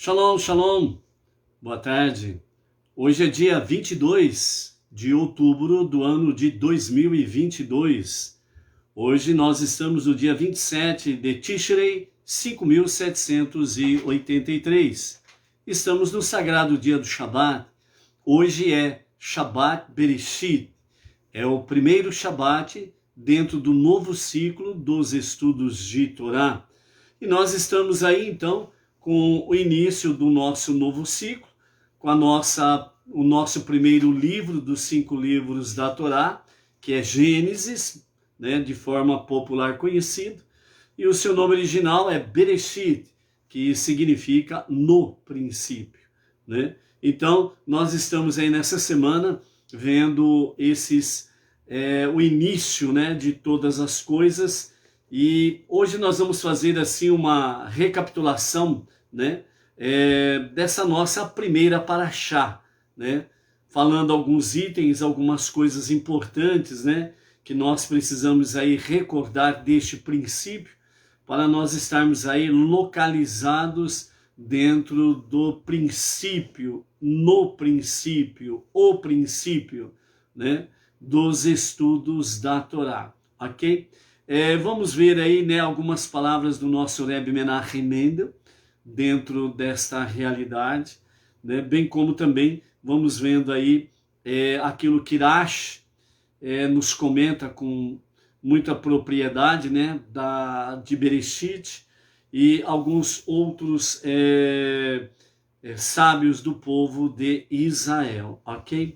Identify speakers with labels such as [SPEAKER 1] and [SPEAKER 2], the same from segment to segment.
[SPEAKER 1] Shalom, shalom. Boa tarde. Hoje é dia 22 de outubro do ano de 2022. Hoje nós estamos no dia 27 de Tishrei, 5783. Estamos no sagrado dia do Shabat. Hoje é Shabat Bereshit. É o primeiro Shabat dentro do novo ciclo dos estudos de Torá. E nós estamos aí, então, com o início do nosso novo ciclo, com o nosso primeiro livro dos 5 livros da Torá, que é Gênesis, né, de forma popular conhecido, e o seu nome original é Bereshit, que significa no princípio, né? Então, nós estamos aí nessa semana vendo o início, né, de todas as coisas. E hoje nós vamos fazer assim uma recapitulação, né, dessa nossa primeira paraxá, né, falando alguns itens, algumas coisas importantes, né, que nós precisamos aí recordar deste princípio para nós estarmos aí localizados dentro do princípio, no princípio, o princípio, né, dos estudos da Torá, ok? Vamos ver aí, né, algumas palavras do nosso Rebbe Menachem Mendel dentro desta realidade, né, bem como também vamos vendo aí aquilo que Rashi nos comenta com muita propriedade, né, de Bereshit, e alguns outros sábios do povo de Israel, ok?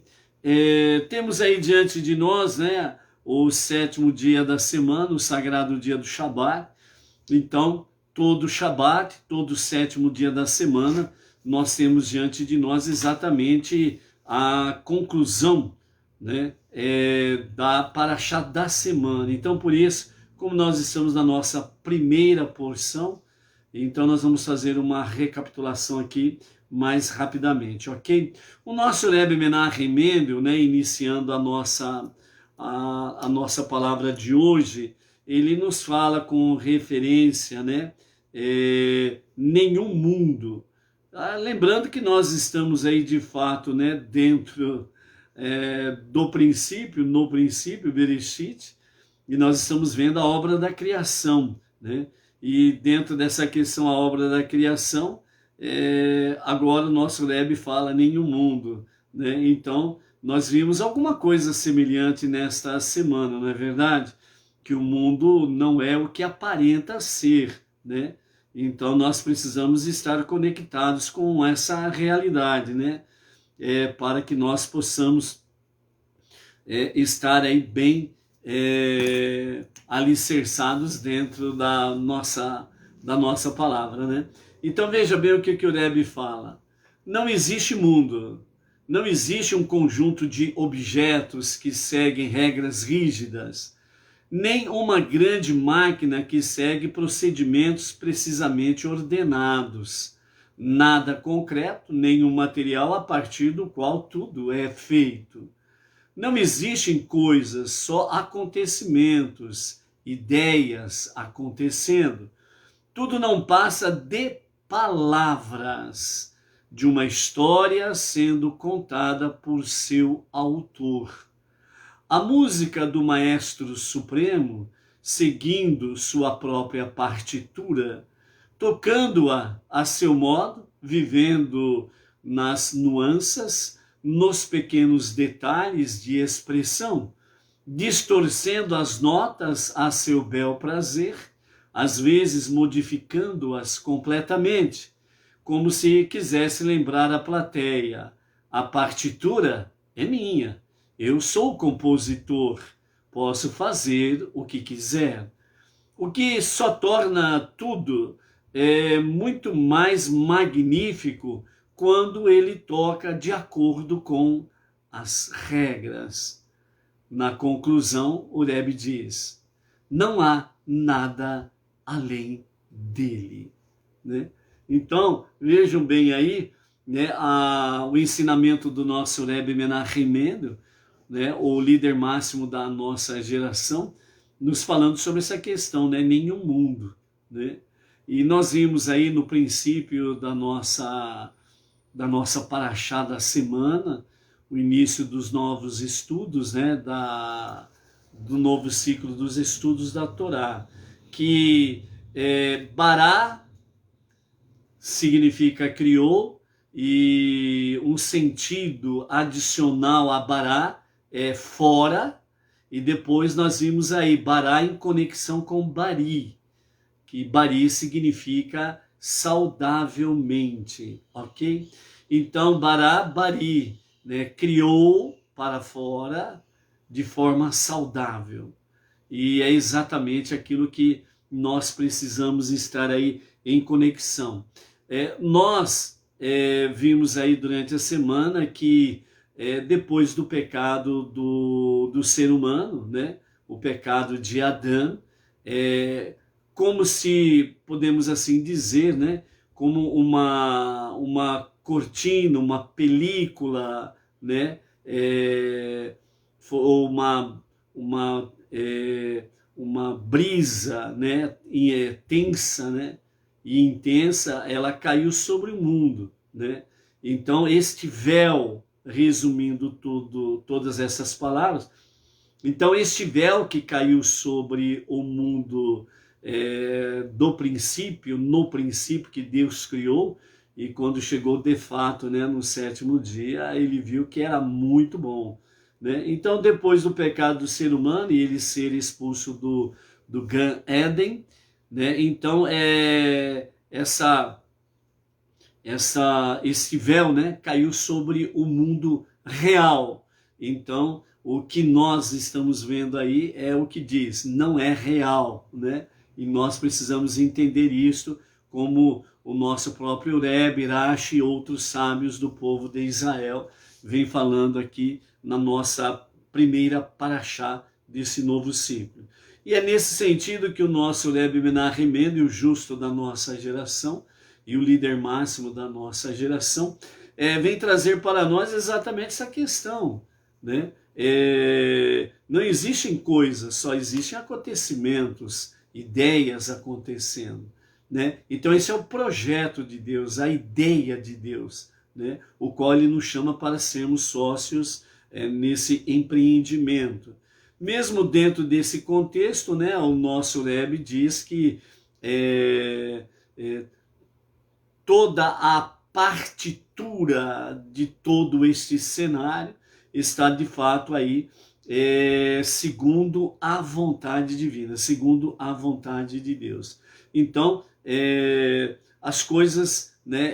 [SPEAKER 1] Temos aí diante de nós, né, o 7º dia da semana, o sagrado dia do Shabat. Então, todo Shabat, todo 7º dia da semana, nós temos diante de nós exatamente a conclusão, né, da paraxá da semana. Então, por isso, como nós estamos na nossa primeira porção, então nós vamos fazer uma recapitulação aqui mais rapidamente, ok? O nosso Rebbe Menachem Mendel, né, iniciando a nossa palavra de hoje, ele nos fala com referência, né, nenhum mundo. Lembrando que nós estamos aí de fato, né, dentro do princípio, no princípio, Bereshit, e nós estamos vendo a obra da criação, né? E dentro dessa questão, a obra da criação, agora o nosso Rebbe fala nenhum mundo, né? Então, nós vimos alguma coisa semelhante nesta semana, não é verdade? Que o mundo não é o que aparenta ser, né? Então, nós precisamos estar conectados com essa realidade, né? Para que nós possamos estar aí bem alicerçados dentro da nossa palavra, né? Então veja bem o que o Rebbe fala. Não existe mundo, não existe um conjunto de objetos que seguem regras rígidas, nem uma grande máquina que segue procedimentos precisamente ordenados. Nada concreto, nenhum material a partir do qual tudo é feito. Não existem coisas, só acontecimentos, ideias acontecendo. Tudo não passa de palavras, de uma história sendo contada por seu autor. A música do Maestro Supremo, seguindo sua própria partitura, tocando-a a seu modo, vivendo nas nuances, nos pequenos detalhes de expressão, distorcendo as notas a seu bel prazer, às vezes modificando-as completamente, como se quisesse lembrar a plateia: a partitura é minha, eu sou o compositor, posso fazer o que quiser. O que só torna tudo muito mais magnífico quando ele toca de acordo com as regras. Na conclusão, o Rebbe diz: não há nada além dele, né? Então, vejam bem aí, né, o ensinamento do nosso Rebbe Menachem Mendel, né, o líder máximo da nossa geração, nos falando sobre essa questão, né, nenhum mundo, né? E nós vimos aí no princípio da nossa paraxá da semana, o início dos novos estudos, né, do novo ciclo dos estudos da Torá, que Bará significa criou, e um sentido adicional a Bará é fora, e depois nós vimos aí Bará em conexão com Bari, que Bari significa saudavelmente, ok? Então, Bará, Bari, né, criou para fora de forma saudável. E é exatamente aquilo que nós precisamos estar aí em conexão. Nós vimos aí durante a semana que depois do pecado do ser humano, né, o pecado de Adão, como se, podemos assim dizer, né, como uma cortina, uma película, né, ou uma brisa, né, tensa, né, e intensa, ela caiu sobre o mundo, né? Então este véu, resumindo todas essas palavras, então este véu que caiu sobre o mundo do princípio, no princípio que Deus criou, e quando chegou de fato, né, no sétimo dia, ele viu que era muito bom, né? Então, depois do pecado do ser humano e ele ser expulso do Gan Eden, né, então esse véu, né, caiu sobre o mundo real. Então, o que nós estamos vendo aí é o que diz, não é real, né? E nós precisamos entender isso, como o nosso próprio Rebbe, Rashi e outros sábios do povo de Israel vem falando aqui na nossa primeira paraxá desse novo ciclo. E é nesse sentido que o nosso Rebbe Menachem Mendel, o justo da nossa geração e o líder máximo da nossa geração, vem trazer para nós exatamente essa questão, né? Não existem coisas, só existem acontecimentos, ideias acontecendo, né? Então esse é o projeto de Deus, a ideia de Deus, né? O qual ele nos chama para sermos sócios nesse empreendimento. Mesmo dentro desse contexto, né, o nosso Rebbe diz que toda a partitura de todo este cenário está de fato aí segundo a vontade divina, segundo a vontade de Deus. Então, as coisas, né,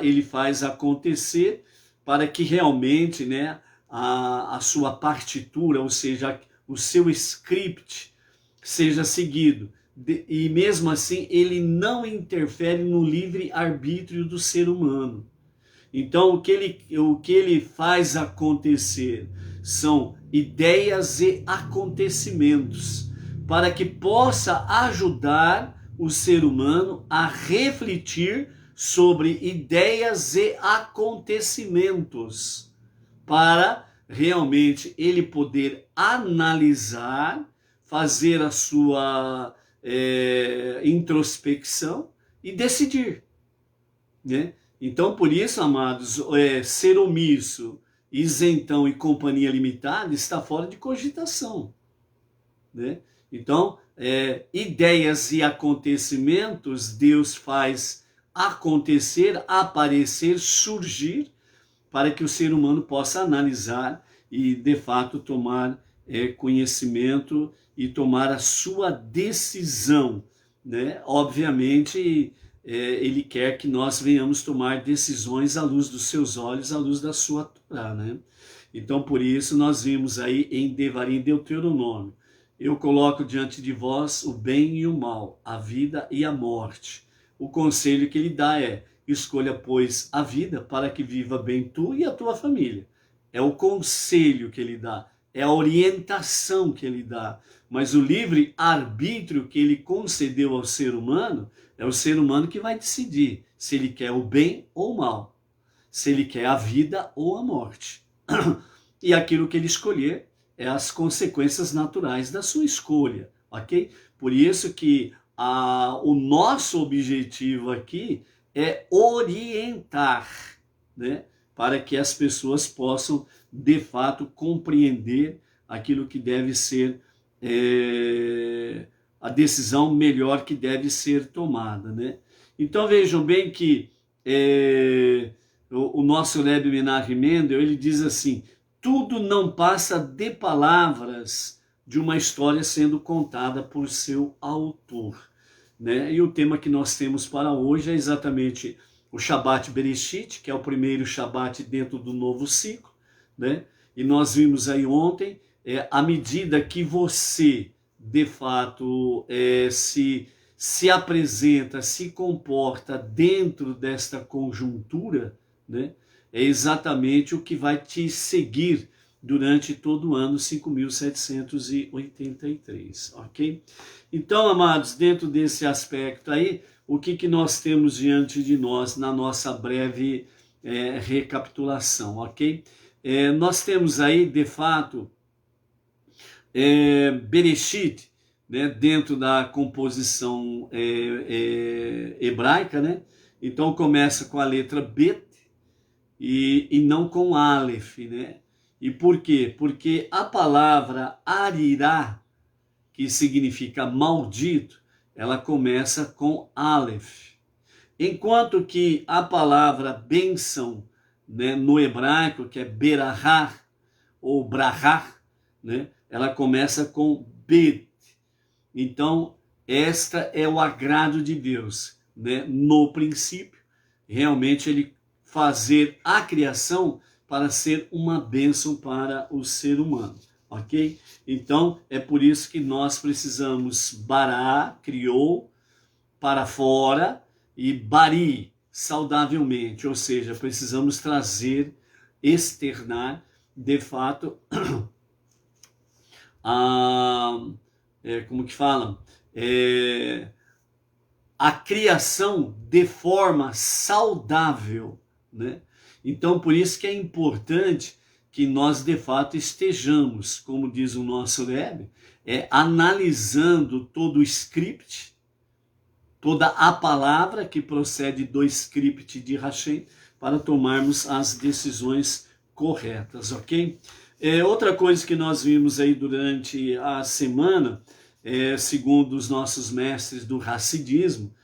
[SPEAKER 1] ele faz acontecer para que realmente, né, a sua partitura, ou seja, o seu script seja seguido. E mesmo assim, ele não interfere no livre-arbítrio do ser humano. Então, o que ele faz acontecer são ideias e acontecimentos, para que possa ajudar o ser humano a refletir sobre ideias e acontecimentos, para realmente ele poder analisar, fazer a sua introspecção e decidir, né? Então, por isso, amados, ser omisso, isentão e companhia limitada está fora de cogitação, né? Então, ideias e acontecimentos Deus faz acontecer, aparecer, surgir, para que o ser humano possa analisar e, de fato, tomar conhecimento e tomar a sua decisão, né? Obviamente, ele quer que nós venhamos tomar decisões à luz dos seus olhos, à luz da sua Torá, né? Então, por isso, nós vimos aí em Devarim, Deuteronômio: eu coloco diante de vós o bem e o mal, a vida e a morte. O conselho que ele dá é: escolha, pois, a vida para que viva bem tu e a tua família. É o conselho que ele dá, é a orientação que ele dá. Mas o livre arbítrio que ele concedeu ao ser humano, é o ser humano que vai decidir se ele quer o bem ou o mal, se ele quer a vida ou a morte. E aquilo que ele escolher é as consequências naturais da sua escolha, ok? Por isso que o nosso objetivo aqui é orientar, né, para que as pessoas possam, de fato, compreender aquilo que deve ser a decisão melhor que deve ser tomada, né? Então vejam bem que o nosso Rebbe Menachem Mendel, ele diz assim: tudo não passa de palavras de uma história sendo contada por seu autor, né? E o tema que nós temos para hoje é exatamente o Shabbat Bereshit, que é o primeiro Shabbat dentro do novo ciclo, né? E nós vimos aí ontem, à medida que você, de fato, se apresenta, se comporta dentro desta conjuntura, né? É exatamente o que vai te seguir durante todo o ano 5.783, ok? Então, amados, dentro desse aspecto aí, o que nós temos diante de nós na nossa breve recapitulação, ok? Nós temos aí, de fato, Bereshit, né, dentro da composição hebraica, né? Então começa com a letra Bet e não com Aleph, né? E por quê? Porque a palavra Arirá, que significa maldito, ela começa com Aleph. Enquanto que a palavra bênção, né, no hebraico, que é Berahá ou Brahá, né, ela começa com Bet. Então, esta é o agrado de Deus, né? No princípio, realmente ele fazer a criação para ser uma bênção para o ser humano, ok? Então, é por isso que nós precisamos bará, criou, para fora, e bari, saudavelmente, ou seja, precisamos trazer, externar, de fato, como que falam? A criação de forma saudável, né? Então, por isso que é importante que nós, de fato, estejamos, como diz o nosso Rebbe, analisando todo o script, toda a palavra que procede do script de Hashem, para tomarmos as decisões corretas, ok? Outra coisa que nós vimos aí durante a semana, segundo os nossos mestres do Hassidismo,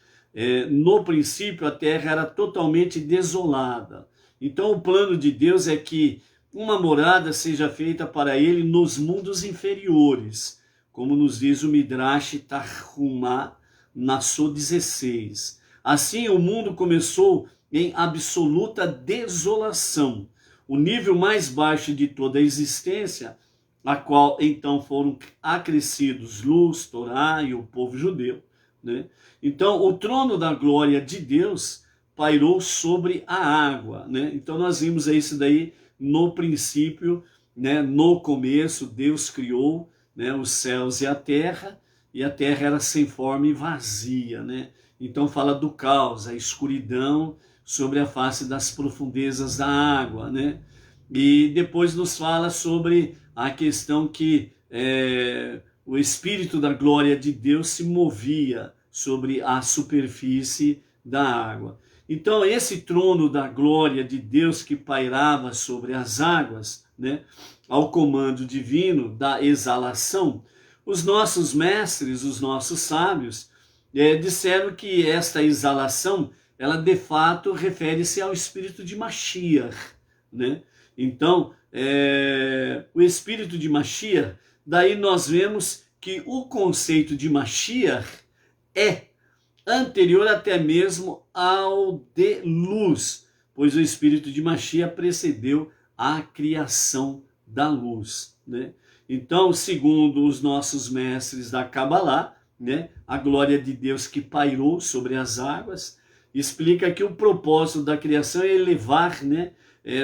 [SPEAKER 1] no princípio a terra era totalmente desolada. Então o plano de Deus é que uma morada seja feita para ele nos mundos inferiores, como nos diz o Midrash Tarhumá, Nassau 16. Assim o mundo começou em absoluta desolação, o nível mais baixo de toda a existência, a qual então foram acrescidos luz, Torá e o povo judeu, né? Então o trono da glória de Deus pairou sobre a água, né? Então nós vimos isso daí no princípio, né? No começo Deus criou, né, os céus e a terra era sem forma e vazia, né? Então fala do caos, a escuridão sobre a face das profundezas da água, né? E depois nos fala sobre a questão que o Espírito da glória de Deus se movia sobre a superfície da água. Então esse trono da glória de Deus que pairava sobre as águas, né, ao comando divino da exalação, os nossos mestres, os nossos sábios, disseram que esta exalação, ela de fato refere-se ao espírito de Mashiach, né? Então, o espírito de Mashiach, daí nós vemos que o conceito de Mashiach é anterior até mesmo ao de luz, pois o espírito de Mashiach precedeu a criação da luz, né? Então, segundo os nossos mestres da Kabbalah, né, a glória de Deus que pairou sobre as águas, explica que o propósito da criação é elevar, né,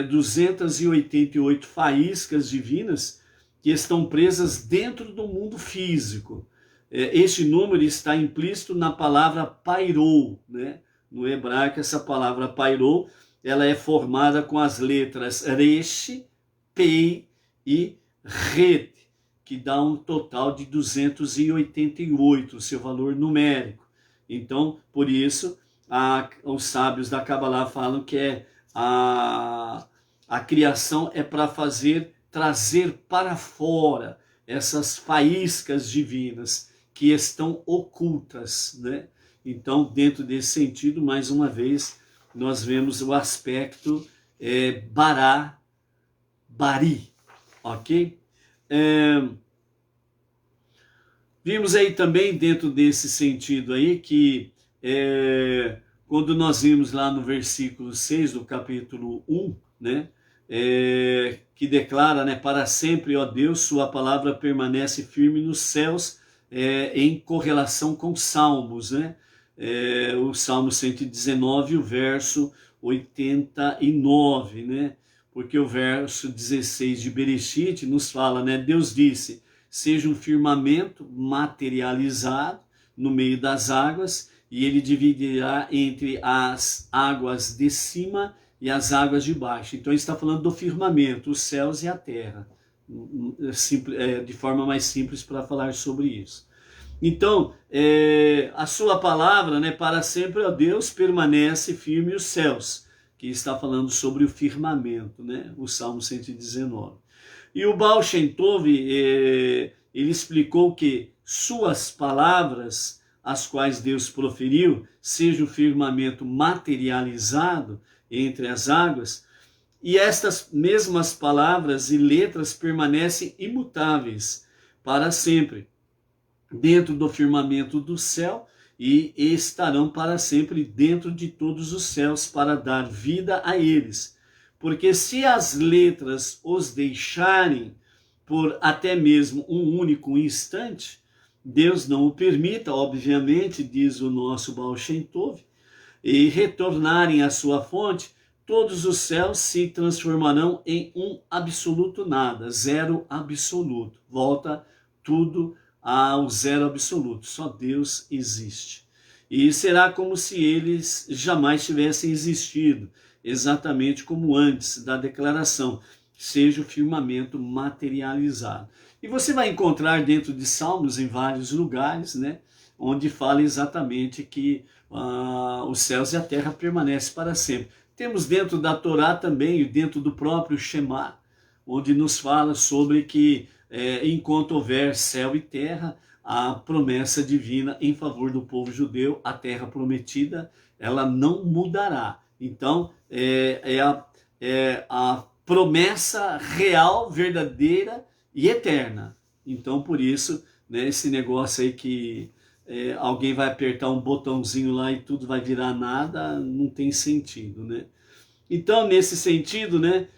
[SPEAKER 1] 288 faíscas divinas que estão presas dentro do mundo físico. Este número está implícito na palavra pairou, né? No hebraico, essa palavra pairou, ela é formada com as letras resh, pei e ret, que dá um total de 288, seu valor numérico. Então, por isso, os sábios da Kabbalah falam que a criação é para trazer para fora essas faíscas divinas que estão ocultas, né? Então, dentro desse sentido, mais uma vez, nós vemos o aspecto Bará, Bari, ok? Vimos aí também, dentro desse sentido aí, que quando nós vimos lá no versículo 6 do capítulo 1, né? Que declara, né, para sempre, ó Deus, sua palavra permanece firme nos céus, em correlação com Salmos, né? O Salmo 119, o verso 89, né? Porque o verso 16 de Bereshit nos fala, né? Deus disse, seja um firmamento materializado no meio das águas, e ele dividirá entre as águas de cima e as águas de baixo. Então ele está falando do firmamento, os céus e a terra, de forma mais simples para falar sobre isso. Então, a sua palavra, né, para sempre, ó Deus, permanece firme os céus, que está falando sobre o firmamento, né, o Salmo 119. E o Baal Shem Tov, ele explicou que suas palavras, as quais Deus proferiu, seja o firmamento materializado entre as águas, e estas mesmas palavras e letras permanecem imutáveis para sempre dentro do firmamento do céu, e estarão para sempre dentro de todos os céus para dar vida a eles. Porque se as letras os deixarem por até mesmo um único instante, Deus não o permita, obviamente, diz o nosso Baal Shem Tov, e retornarem à sua fonte, todos os céus se transformarão em um absoluto nada, zero absoluto. Volta tudo ao zero absoluto, só Deus existe. E será como se eles jamais tivessem existido, exatamente como antes da declaração, seja o firmamento materializado. E você vai encontrar dentro de Salmos, em vários lugares, né, onde fala exatamente que os céus e a terra permanecem para sempre. Temos dentro da Torá também, dentro do próprio Shema, onde nos fala sobre que enquanto houver céu e terra, a promessa divina em favor do povo judeu, a terra prometida, ela não mudará. Então, a promessa real, verdadeira e eterna. Então, por isso, né, esse negócio aí que alguém vai apertar um botãozinho lá e tudo vai virar nada, não tem sentido, né? Então, nesse sentido, né,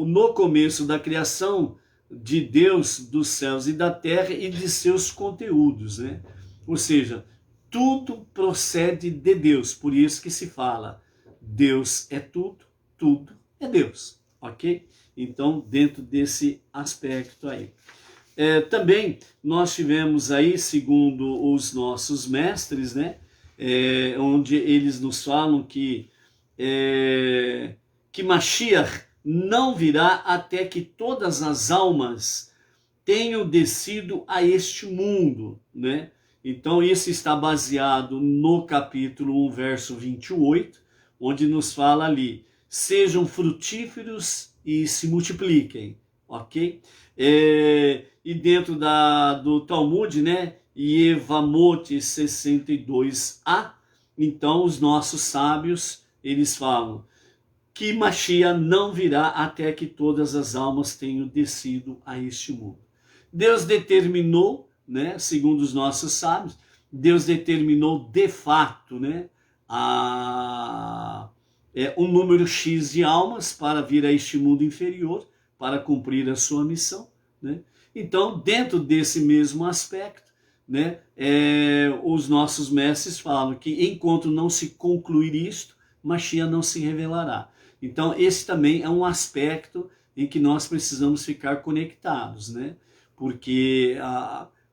[SPEAKER 1] no começo da criação de Deus, dos céus e da terra e de seus conteúdos, né? Ou seja, tudo procede de Deus, por isso que se fala, Deus é tudo, tudo é Deus, ok? Então, dentro desse aspecto aí. Também nós tivemos aí, segundo os nossos mestres, né, onde eles nos falam que Mashiach não virá até que todas as almas tenham descido a este mundo, né? Então isso está baseado no capítulo 1, verso 28, onde nos fala ali, sejam frutíferos e se multipliquem, ok? E dentro do Talmud, né, Yevamot 62a, então os nossos sábios, eles falam que Mashiach não virá até que todas as almas tenham descido a este mundo. Deus determinou, né, segundo os nossos sábios, Deus determinou de fato, né, um número X de almas para vir a este mundo inferior, para cumprir a sua missão, né? Então, dentro desse mesmo aspecto, né, os nossos mestres falam que enquanto não se concluir isto, Mashiach não se revelará. Então, esse também é um aspecto em que nós precisamos ficar conectados, né? Porque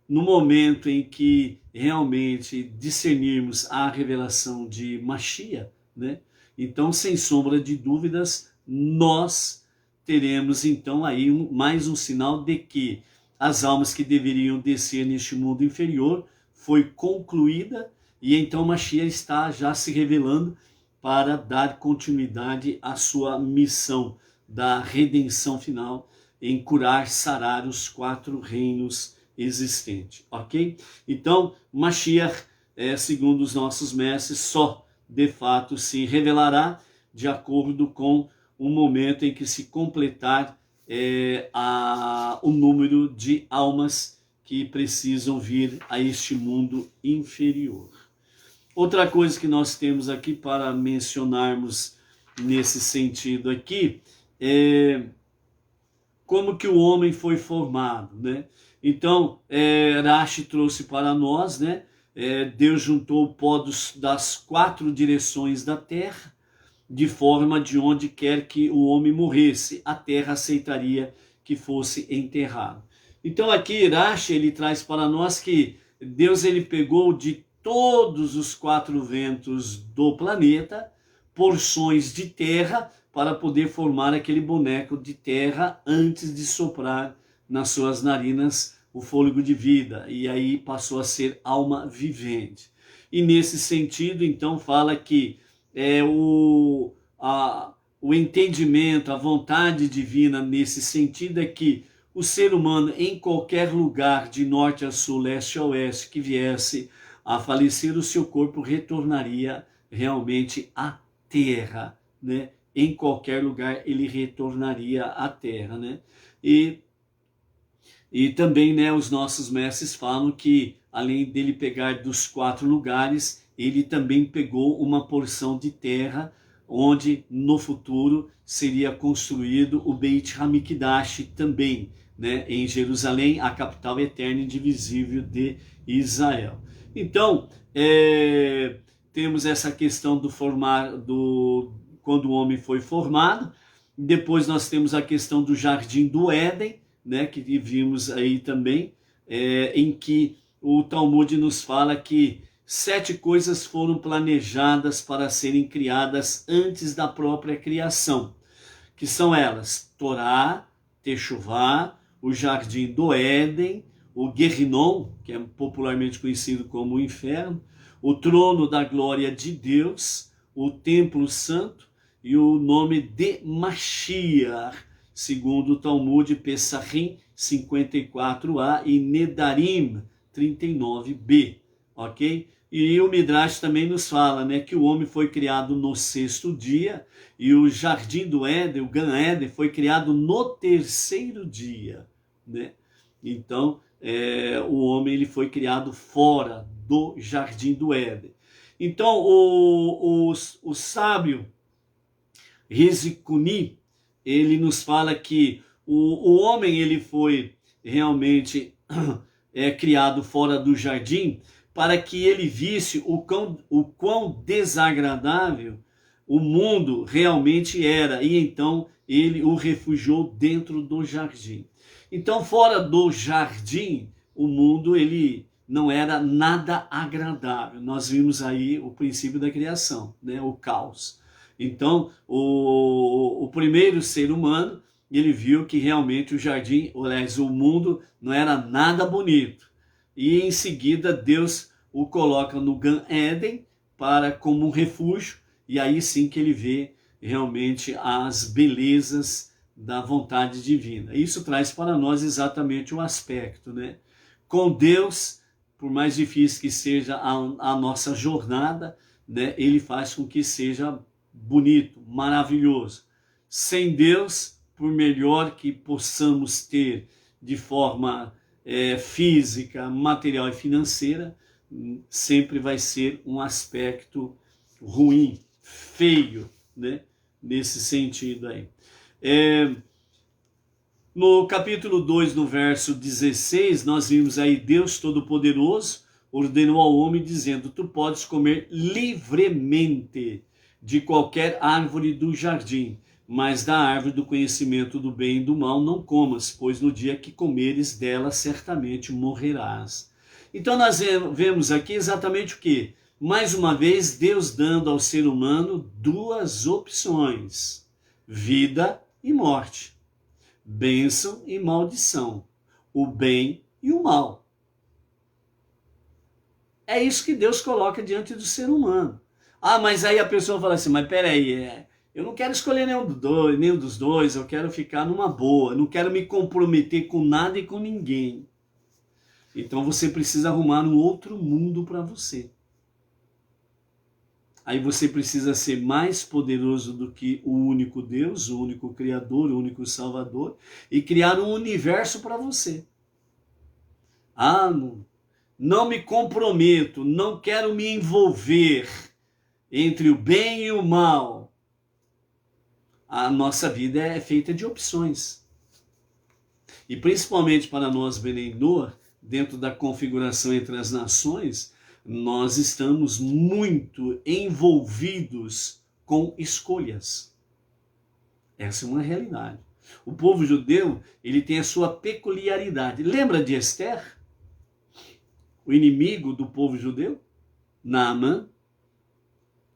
[SPEAKER 1] no momento em que realmente discernirmos a revelação de Mashiach, né? Então, sem sombra de dúvidas, nós teremos então aí mais um sinal de que as almas que deveriam descer neste mundo inferior foi concluída e então Mashiach está já se revelando para dar continuidade à sua missão da redenção final em curar, sarar os 4 reinos existentes, ok? Então, Mashiach, segundo os nossos mestres, só de fato se revelará de acordo com o momento em que se completar o número de almas que precisam vir a este mundo inferior. Outra coisa que nós temos aqui para mencionarmos nesse sentido aqui é como que o homem foi formado, né? Então, Rashi trouxe para nós, né? Deus juntou o pó das 4 direções da terra, de forma de onde quer que o homem morresse, a terra aceitaria que fosse enterrado. Então aqui Rashi, ele traz para nós que Deus, ele pegou de todos os 4 ventos do planeta porções de terra para poder formar aquele boneco de terra antes de soprar nas suas narinas o fôlego de vida, e aí passou a ser alma vivente. E nesse sentido, então, fala que o entendimento, a vontade divina nesse sentido é que o ser humano, em qualquer lugar, de norte a sul, leste a oeste, que viesse a falecer, o seu corpo retornaria realmente à terra, né? Em qualquer lugar ele retornaria à terra, né? E também, né, os nossos mestres falam que, além dele pegar dos 4 lugares, ele também pegou uma porção de terra onde no futuro seria construído o Beit HaMikdash também, né, em Jerusalém, a capital eterna e indivisível de Israel. Então, temos essa questão quando o homem foi formado. Depois nós temos a questão do Jardim do Éden, né, que vimos aí também, em que o Talmud nos fala que 7 coisas foram planejadas para serem criadas antes da própria criação, que são elas: Torá, Techuvá, o Jardim do Éden, o Guerrinom, que é popularmente conhecido como o Inferno, o Trono da Glória de Deus, o Templo Santo e o nome de Mashiach, segundo o Talmud Pesachim 54a e Nedarim 39b, ok? E o Midrash também nos fala, né, que o homem foi criado no 6º dia e o Jardim do Éden, o Gan Éden, foi criado no 3º dia, né? Então, o homem, ele foi criado fora do Jardim do Éden. Então, o sábio Rizikuni, ele nos fala que o homem, ele foi realmente criado fora do jardim para que ele visse o quão desagradável o mundo realmente era, e então ele o refugiou dentro do jardim. Então, fora do jardim, o mundo, ele não era nada agradável. Nós vimos aí o princípio da criação, né? O caos. Então, o primeiro ser humano, ele viu que realmente o jardim, aliás, o mundo não era nada bonito. E em seguida Deus o coloca no Gan Éden como um refúgio, e aí sim que ele vê realmente as belezas da vontade divina. Isso traz para nós exatamente o aspecto, né? Com Deus, por mais difícil que seja a nossa jornada, né, ele faz com que seja bonito, maravilhoso. Sem Deus, por melhor que possamos ter de forma física, material e financeira, sempre vai ser um aspecto ruim, feio, né? Nesse sentido aí. No capítulo 2, no verso 16, nós vimos aí: Deus Todo-Poderoso ordenou ao homem dizendo: tu podes comer livremente de qualquer árvore do jardim, mas da árvore do conhecimento do bem e do mal não comas, pois no dia que comeres dela certamente morrerás. Então nós vemos aqui exatamente o que? Mais uma vez, Deus dando ao ser humano 2 opções: vida e morte, bênção e maldição, o bem e o mal. É isso que Deus coloca diante do ser humano. Ah, mas aí a pessoa fala assim, mas peraí, eu não quero escolher nenhum dos dois, eu quero ficar numa boa, não quero me comprometer com nada e com ninguém. Então você precisa arrumar um outro mundo para você. Aí você precisa ser mais poderoso do que o único Deus, o único Criador, o único Salvador, e criar um universo para você. Ah, não me comprometo, não quero me envolver entre o bem e o mal. A nossa vida é feita de opções. E principalmente para nós, Benenor, dentro da configuração entre as nações, nós estamos muito envolvidos com escolhas. Essa é uma realidade. O povo judeu, ele tem a sua peculiaridade. Lembra de Esther? O inimigo do povo judeu? Naamã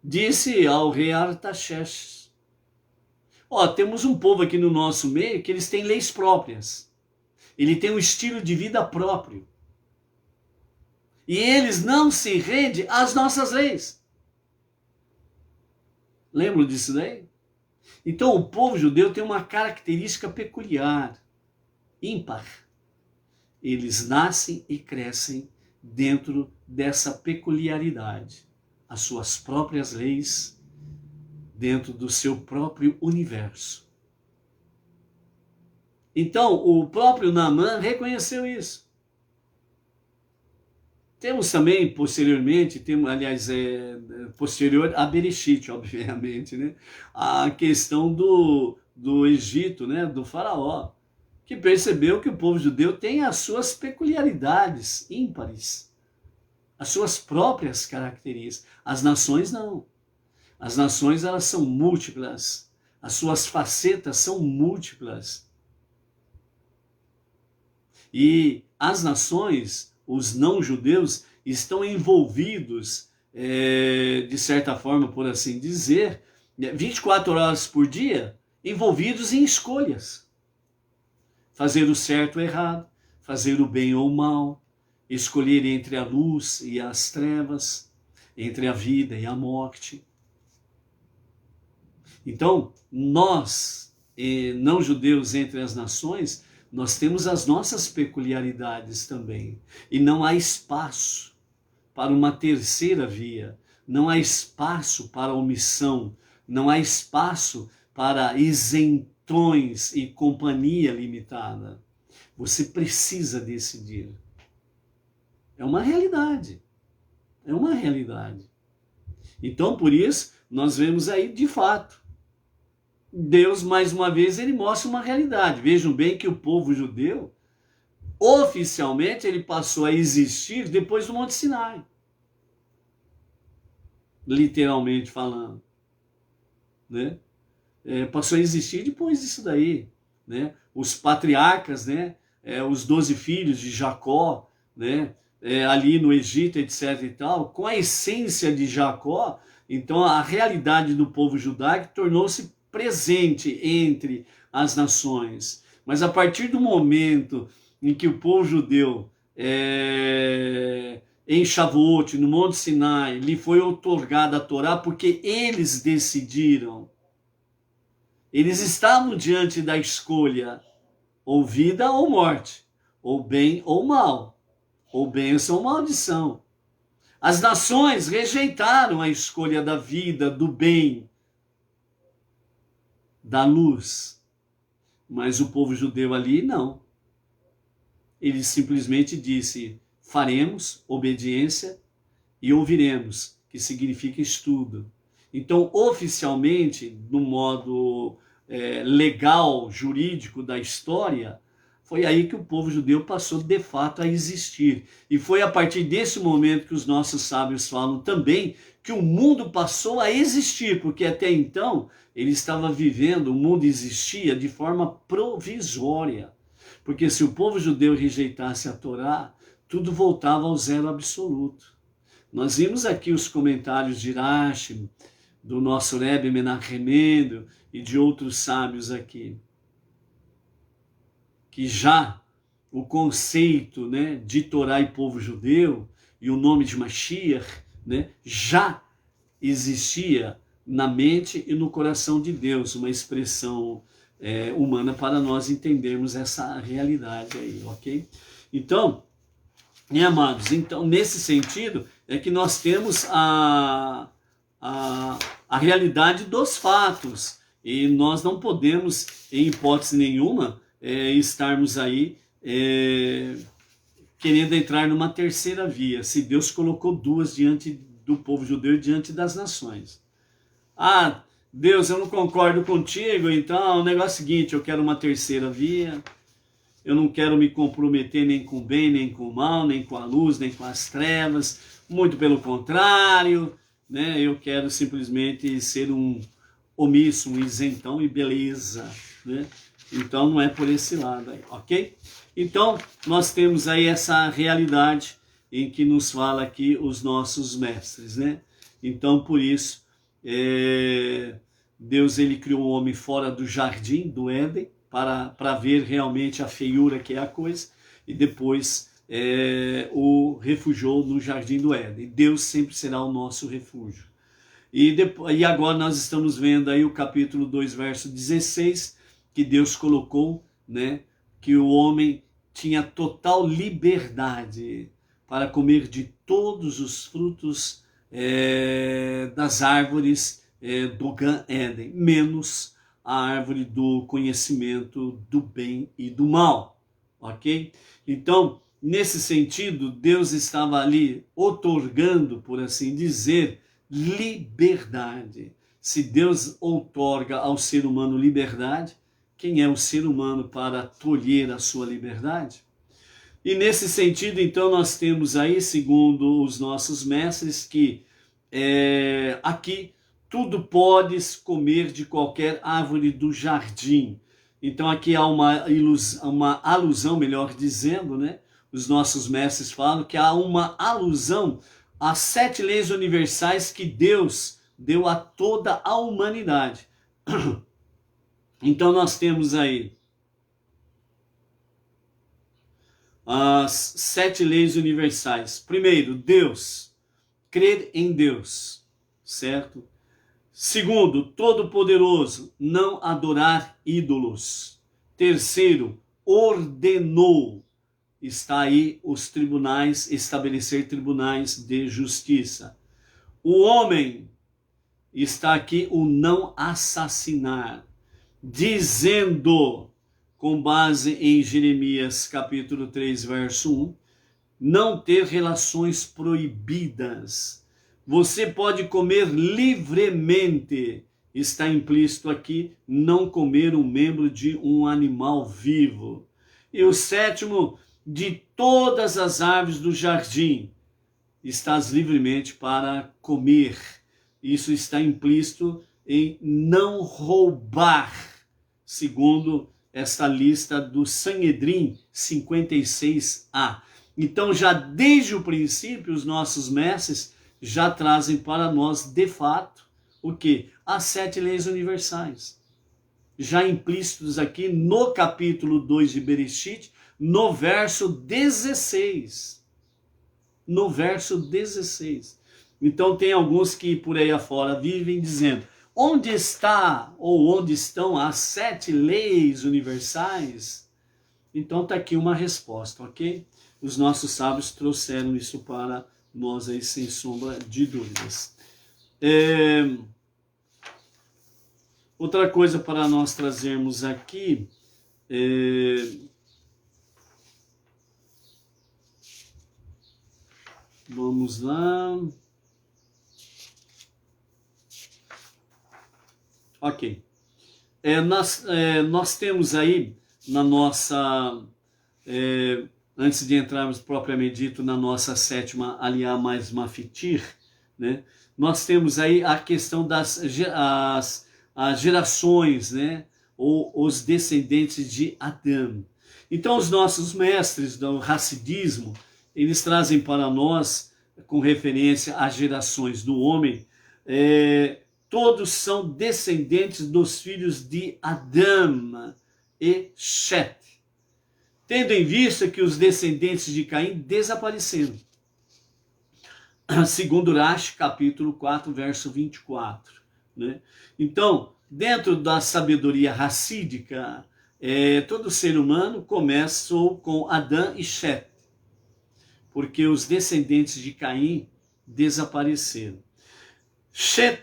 [SPEAKER 1] disse ao rei Artaxerxes: temos um povo aqui no nosso meio que eles têm leis próprias. Ele tem um estilo de vida próprio. E eles não se rendem às nossas leis. Lembram disso daí? Então o povo judeu tem uma característica peculiar, ímpar. Eles nascem e crescem dentro dessa peculiaridade. As suas próprias leis, dentro do seu próprio universo. Então o próprio Naamã reconheceu isso. Temos também, posteriormente, posterior a Bereshit, obviamente, né? A questão do Egito, né? Do faraó, que percebeu que o povo judeu tem as suas peculiaridades ímpares, as suas próprias características. As nações não. As nações, elas são múltiplas, as suas facetas são múltiplas. E as nações, os não-judeus, estão envolvidos, de certa forma, por assim dizer, 24 horas por dia, envolvidos em escolhas. Fazer o certo ou errado, fazer o bem ou o mal, escolher entre a luz e as trevas, entre a vida e a morte. Então, nós, não-judeus entre as nações, nós temos as nossas peculiaridades também. E não há espaço para uma terceira via. Não há espaço para omissão. Não há espaço para isentões e companhia limitada. Você precisa decidir. É uma realidade. É uma realidade. Então, por isso, nós vemos aí, de fato, Deus, mais uma vez, ele mostra uma realidade. Vejam bem que o povo judeu, oficialmente, ele passou a existir depois do Monte Sinai. Literalmente falando. Né? Passou a existir depois disso daí. Né? Os patriarcas, né? Os 12 filhos de Jacó, né? Ali no Egito, etc. e tal, com a essência de Jacó, então a realidade do povo judaico tornou-se presente entre as nações. Mas a partir do momento em que o povo judeu, em Shavuot, no Monte Sinai, lhe foi outorgada a Torá, porque eles decidiram. Eles estavam diante da escolha, ou vida ou morte, ou bem ou mal, ou bênção ou maldição. As nações rejeitaram a escolha da vida, do bem, da luz. Mas o povo judeu ali, não. Ele simplesmente disse: faremos obediência e ouviremos, que significa estudo. Então, oficialmente, no modo legal, jurídico da história, foi aí que o povo judeu passou de fato a existir. E foi a partir desse momento que os nossos sábios falam também que o mundo passou a existir, porque até então ele estava vivendo, o mundo existia de forma provisória. Porque se o povo judeu rejeitasse a Torá, tudo voltava ao zero absoluto. Nós vimos aqui os comentários de Rashi, do nosso Rebbe Menachem Mendel e de outros sábios aqui, que já o conceito, né, de Torá e povo judeu, e o nome de Mashiach, né, já existia na mente e no coração de Deus, uma expressão humana para nós entendermos essa realidade aí, ok? Então, amados, então, nesse sentido, é que nós temos a realidade dos fatos, e nós não podemos, em hipótese nenhuma, estarmos aí querendo entrar numa terceira via, se Deus colocou duas diante do povo judeu e diante das nações. Ah, Deus, eu não concordo contigo, então o negócio é o seguinte, eu quero uma terceira via, eu não quero me comprometer nem com o bem, nem com o mal, nem com a luz, nem com as trevas, muito pelo contrário, né? Eu quero simplesmente ser um omisso, um isentão e beleza, né? Então não é por esse lado aí, ok? Então nós temos aí essa realidade em que nos fala aqui os nossos mestres, né? Então por isso Deus ele criou o homem fora do jardim do Éden para ver realmente a feiura que é a coisa, e depois o refugiou no jardim do Éden. Deus sempre será o nosso refúgio. E agora nós estamos vendo aí o capítulo 2, verso 16, que Deus colocou, né, que o homem tinha total liberdade para comer de todos os frutos das árvores do Gan Eden, menos a árvore do conhecimento do bem e do mal, ok? Então, nesse sentido, Deus estava ali otorgando, por assim dizer, liberdade. Se Deus outorga ao ser humano liberdade, quem é o ser humano para tolher a sua liberdade? E nesse sentido, então, nós temos aí, segundo os nossos mestres, que aqui tudo podes comer de qualquer árvore do jardim. Então aqui há uma alusão, melhor dizendo, né? Os nossos mestres falam que há uma alusão às 7 leis universais que Deus deu a toda a humanidade. Então nós temos aí as 7 leis universais. Primeiro, Deus, crer em Deus, certo? Segundo, todo-poderoso, não adorar ídolos. Terceiro, ordenou, está aí os tribunais, estabelecer tribunais de justiça. O homem, está aqui o não assassinar, dizendo, com base em Jeremias capítulo 3, verso 1, não ter relações proibidas. Você pode comer livremente, está implícito aqui, não comer um membro de um animal vivo. E o sétimo, de todas as árvores do jardim, estás livremente para comer. Isso está implícito em não roubar, segundo esta lista do Sanhedrin 56a. Então, já desde o princípio, os nossos mestres já trazem para nós, de fato, o que? As 7 leis universais. Já implícitos aqui no capítulo 2 de Bereshit, no verso 16. No verso 16. Então tem alguns que por aí afora vivem dizendo, onde está ou onde estão as 7 leis universais? Então está aqui uma resposta, ok? Os nossos sábios trouxeram isso para nós aí sem sombra de dúvidas. Outra coisa para nós trazermos aqui, vamos lá. Ok. Nós temos aí na nossa, antes de entrarmos propriamente dito na nossa 7ª Aliyah mais Mafitir, né? Nós temos aí a questão das as gerações, né? Ou os descendentes de Adão. Então os nossos mestres do Hassidismo, eles trazem para nós, com referência às gerações do homem, todos são descendentes dos filhos de Adão e Shet, tendo em vista que os descendentes de Caim desapareceram. segundo Rashi, capítulo 4, verso 24. Né? Então, dentro da sabedoria racídica, todo ser humano começou com Adão e Shet, porque os descendentes de Caim desapareceram. Shet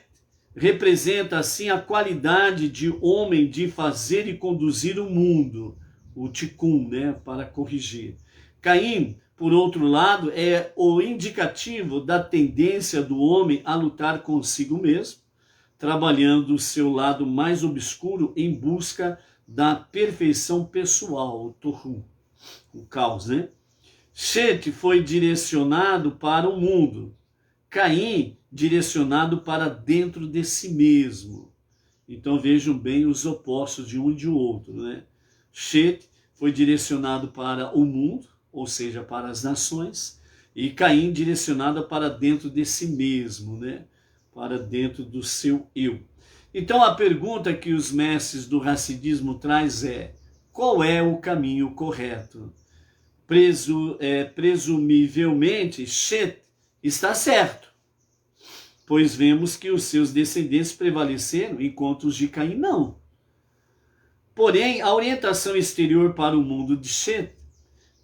[SPEAKER 1] representa assim a qualidade de homem de fazer e conduzir o mundo, o tikkun, né, para corrigir. Caim, por outro lado, é o indicativo da tendência do homem a lutar consigo mesmo, trabalhando o seu lado mais obscuro em busca da perfeição pessoal, o tohu, o caos, né? Shet foi direcionado para o mundo, Caim direcionado para dentro de si mesmo. Então vejam bem os opostos de um e de outro, né? Shet foi direcionado para o mundo, ou seja, para as nações, e Caim direcionado para dentro de si mesmo, né? Para dentro do seu eu. Então a pergunta que os mestres do Hassidismo traz é: qual é o caminho correto? Presumivelmente, Shet está certo, pois vemos que os seus descendentes prevaleceram, enquanto os de Caim não. Porém, a orientação exterior para o mundo de Shet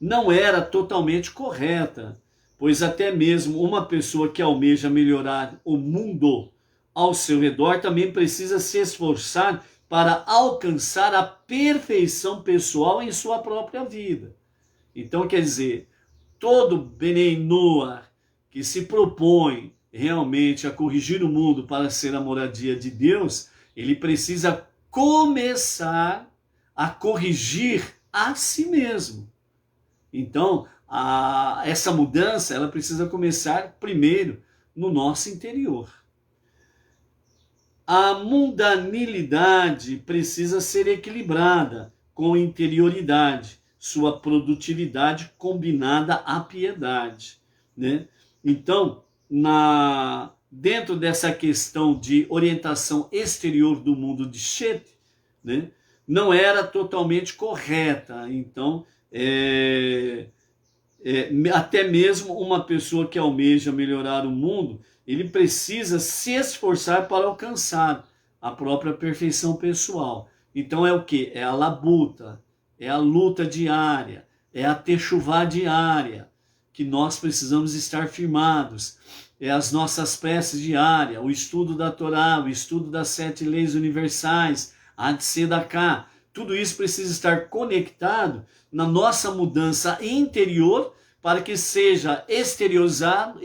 [SPEAKER 1] não era totalmente correta, pois até mesmo uma pessoa que almeja melhorar o mundo ao seu redor também precisa se esforçar para alcançar a perfeição pessoal em sua própria vida. Então, quer dizer, todo Benei Noah que se propõe realmente a corrigir o mundo para ser a moradia de Deus, ele precisa começar a corrigir a si mesmo. Então, essa mudança, ela precisa começar primeiro no nosso interior. A mundanilidade precisa ser equilibrada com interioridade, sua produtividade combinada à piedade, né? Então, dentro dessa questão de orientação exterior do mundo de Shet, né, não era totalmente correta. Então, até mesmo uma pessoa que almeja melhorar o mundo, ele precisa se esforçar para alcançar a própria perfeição pessoal. Então é o que? É a labuta, é a luta diária, é a techuvá diária, que nós precisamos estar firmados. É as nossas preces diárias, o estudo da Torá, o estudo das 7 leis universais, a Tzedakah. Tudo isso precisa estar conectado na nossa mudança interior para que seja exteriorizado,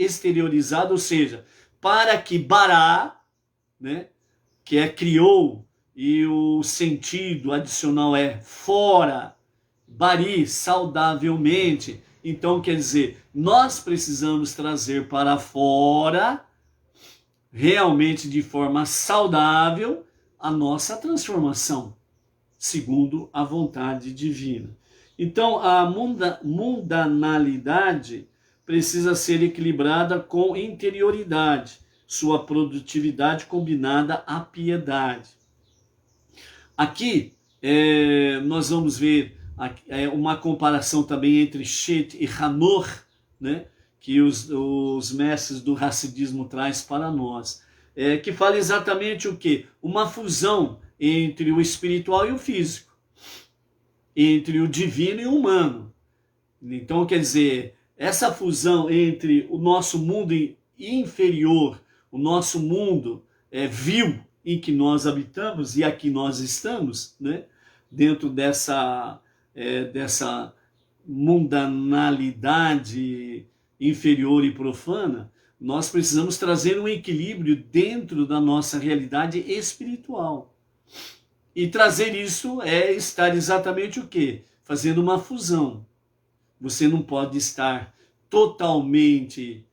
[SPEAKER 1] ou seja, para que Bará, né, que é criou, e o sentido adicional é fora, Bari, saudavelmente. Então, quer dizer, nós precisamos trazer para fora, realmente de forma saudável, a nossa transformação, segundo a vontade divina. Então, a mundanalidade precisa ser equilibrada com interioridade, sua produtividade combinada à piedade. Aqui, nós vamos ver uma comparação também entre Shet e Hanor, né, que os mestres do Hassidismo traz para nós, que fala exatamente o quê? Uma fusão entre o espiritual e o físico, entre o divino e o humano. Então, quer dizer, essa fusão entre o nosso mundo inferior, o nosso mundo vil em que nós habitamos e aqui nós estamos, né, dentro dessa mundanalidade inferior e profana, nós precisamos trazer um equilíbrio dentro da nossa realidade espiritual. E trazer isso é estar exatamente o quê? Fazendo uma fusão. Você não pode estar totalmente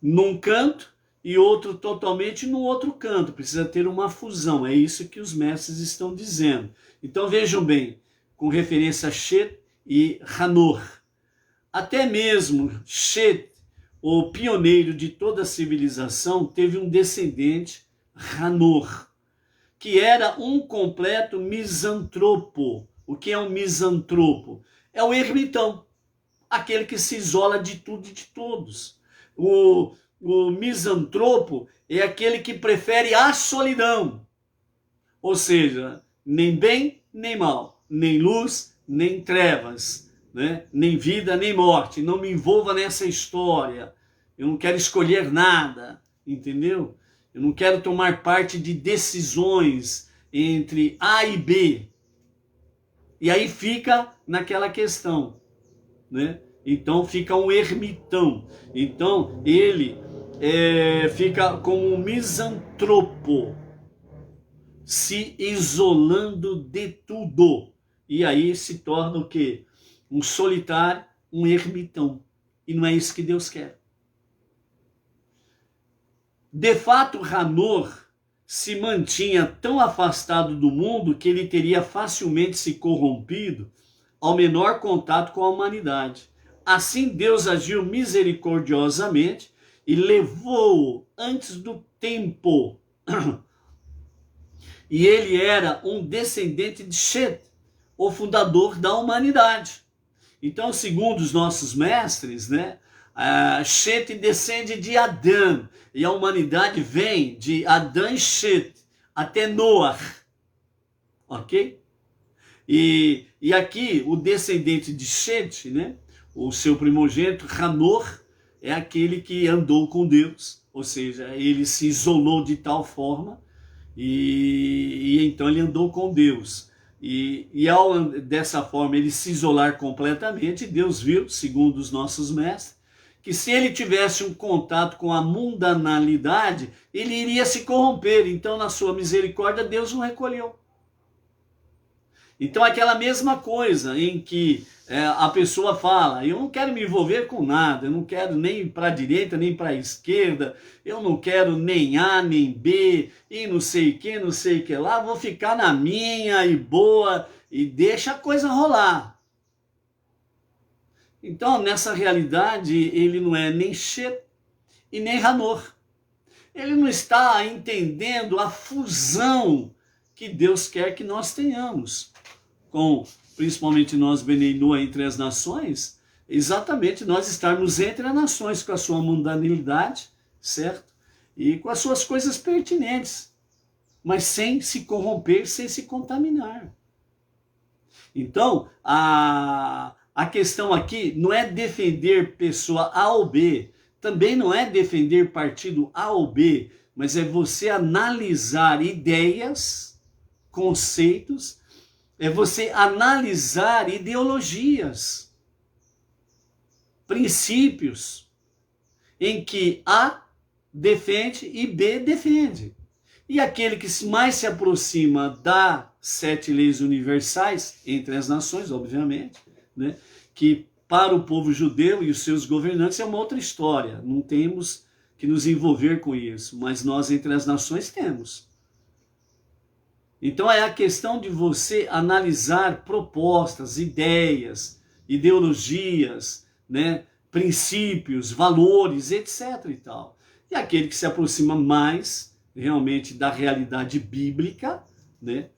[SPEAKER 1] num canto e outro totalmente no outro canto. Precisa ter uma fusão. É isso que os mestres estão dizendo. Então vejam bem, com referência a Shet e Hanor. Até mesmo Shet, o pioneiro de toda a civilização, teve um descendente, Hanor, que era um completo misantropo. O que é um misantropo? É o ermitão, aquele que se isola de tudo e de todos. O misantropo é aquele que prefere a solidão. Ou seja, nem bem, nem mal, nem luz, nem trevas, né? Nem vida, nem morte. Não me envolva nessa história. Eu não quero escolher nada, entendeu? Eu não quero tomar parte de decisões entre A e B. E aí fica naquela questão, né? Então fica um ermitão. Então ele fica como um misantropo, se isolando de tudo. E aí se torna o quê? Um solitário, um ermitão. E não é isso que Deus quer. De fato, Hanor se mantinha tão afastado do mundo que ele teria facilmente se corrompido ao menor contato com a humanidade. Assim, Deus agiu misericordiosamente e levou-o antes do tempo. E ele era um descendente de Shet, o fundador da humanidade. Então, segundo os nossos mestres, né, Shet descende de Adão, e a humanidade vem de Adão e Shet até Noah, ok? E aqui o descendente de Shet, né, o seu primogênito, Hanor, é aquele que andou com Deus, ou seja, ele se isolou de tal forma, e então ele andou com Deus. E dessa forma ele se isolar completamente, Deus viu, segundo os nossos mestres, que se ele tivesse um contato com a mundanalidade, ele iria se corromper. Então, na sua misericórdia, Deus o recolheu. Então, aquela mesma coisa em que a pessoa fala, eu não quero me envolver com nada, eu não quero nem para a direita, nem para a esquerda, eu não quero nem A, nem B, e não sei o que lá, vou ficar na minha e boa, e deixa a coisa rolar. Então, nessa realidade, ele não é nem Shet e nem Hanor. Ele não está entendendo a fusão que Deus quer que nós tenhamos, com principalmente nós, Bnei Noach, entre as nações, exatamente nós estarmos entre as nações com a sua mundanalidade, certo? E com as suas coisas pertinentes, mas sem se corromper, sem se contaminar. Então, a questão aqui não é defender pessoa A ou B, também não é defender partido A ou B, mas é você analisar ideias, conceitos, é você analisar ideologias, princípios, em que A defende e B defende. E aquele que mais se aproxima das 7 leis universais, entre as nações, obviamente, né, que para o povo judeu e os seus governantes é uma outra história, não temos que nos envolver com isso, mas nós entre as nações temos. Então é a questão de você analisar propostas, ideias, ideologias, né, princípios, valores, etc. e tal. E aquele que se aproxima mais realmente da realidade bíblica, né,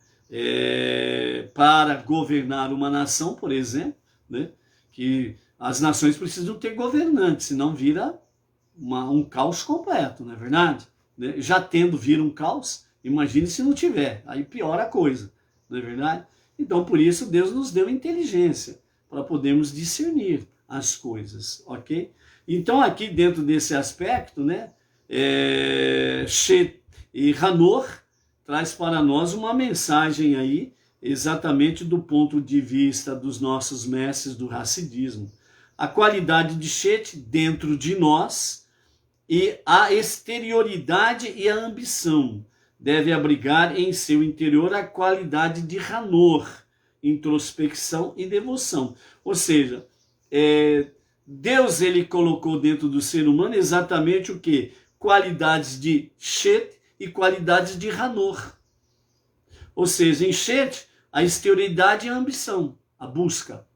[SPEAKER 1] para governar uma nação, por exemplo, né, que as nações precisam ter governantes, senão vira um caos completo, não é verdade? Né? Já tendo vira um caos, imagine se não tiver, aí piora a coisa, não é verdade? Então, por isso, Deus nos deu inteligência, para podermos discernir as coisas, ok? Então, aqui dentro desse aspecto, né, Shet e Hanor traz para nós uma mensagem aí, exatamente do ponto de vista dos nossos mestres do hassidismo. A qualidade de Shet dentro de nós e a exterioridade e a ambição deve abrigar em seu interior a qualidade de Hanor, introspecção e devoção. Ou seja, Deus ele colocou dentro do ser humano exatamente o quê? Qualidades de Shet e qualidades de Hanor. Ou seja, em Shet, a exterioridade e a ambição, a busca.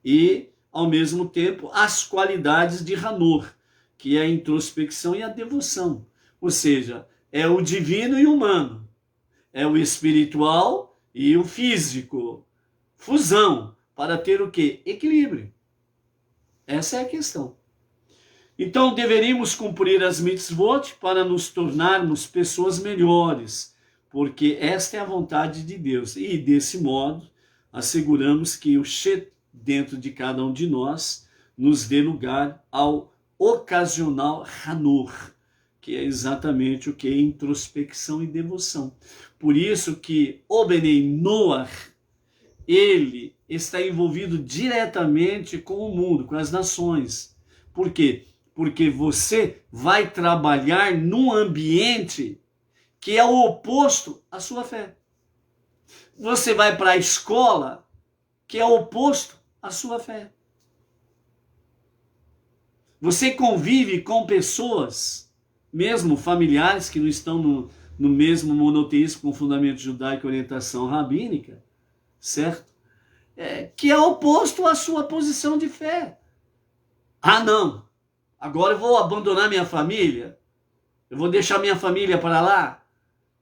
[SPEAKER 1] E, ao mesmo tempo, as qualidades de Hanor, que é a introspecção e a devoção. Ou seja, é o divino e o humano. É o espiritual e o físico. Fusão, para ter o quê? Equilíbrio. Essa é a questão. Então deveríamos cumprir as mitzvot para nos tornarmos pessoas melhores, porque esta é a vontade de Deus. E desse modo, asseguramos que o Shet dentro de cada um de nós nos dê lugar ao ocasional Hanur, que é exatamente o que é introspecção e devoção. Por isso que o Benei Noach, ele está envolvido diretamente com o mundo, com as nações. Por quê? Porque você vai trabalhar num ambiente que é o oposto à sua fé. Você vai para a escola que é o oposto à sua fé. Você convive com pessoas, mesmo familiares que não estão no mesmo monoteísmo com fundamento judaico e orientação rabínica, certo? Que é oposto à sua posição de fé. Ah, não, agora eu vou abandonar minha família, eu vou deixar minha família para lá,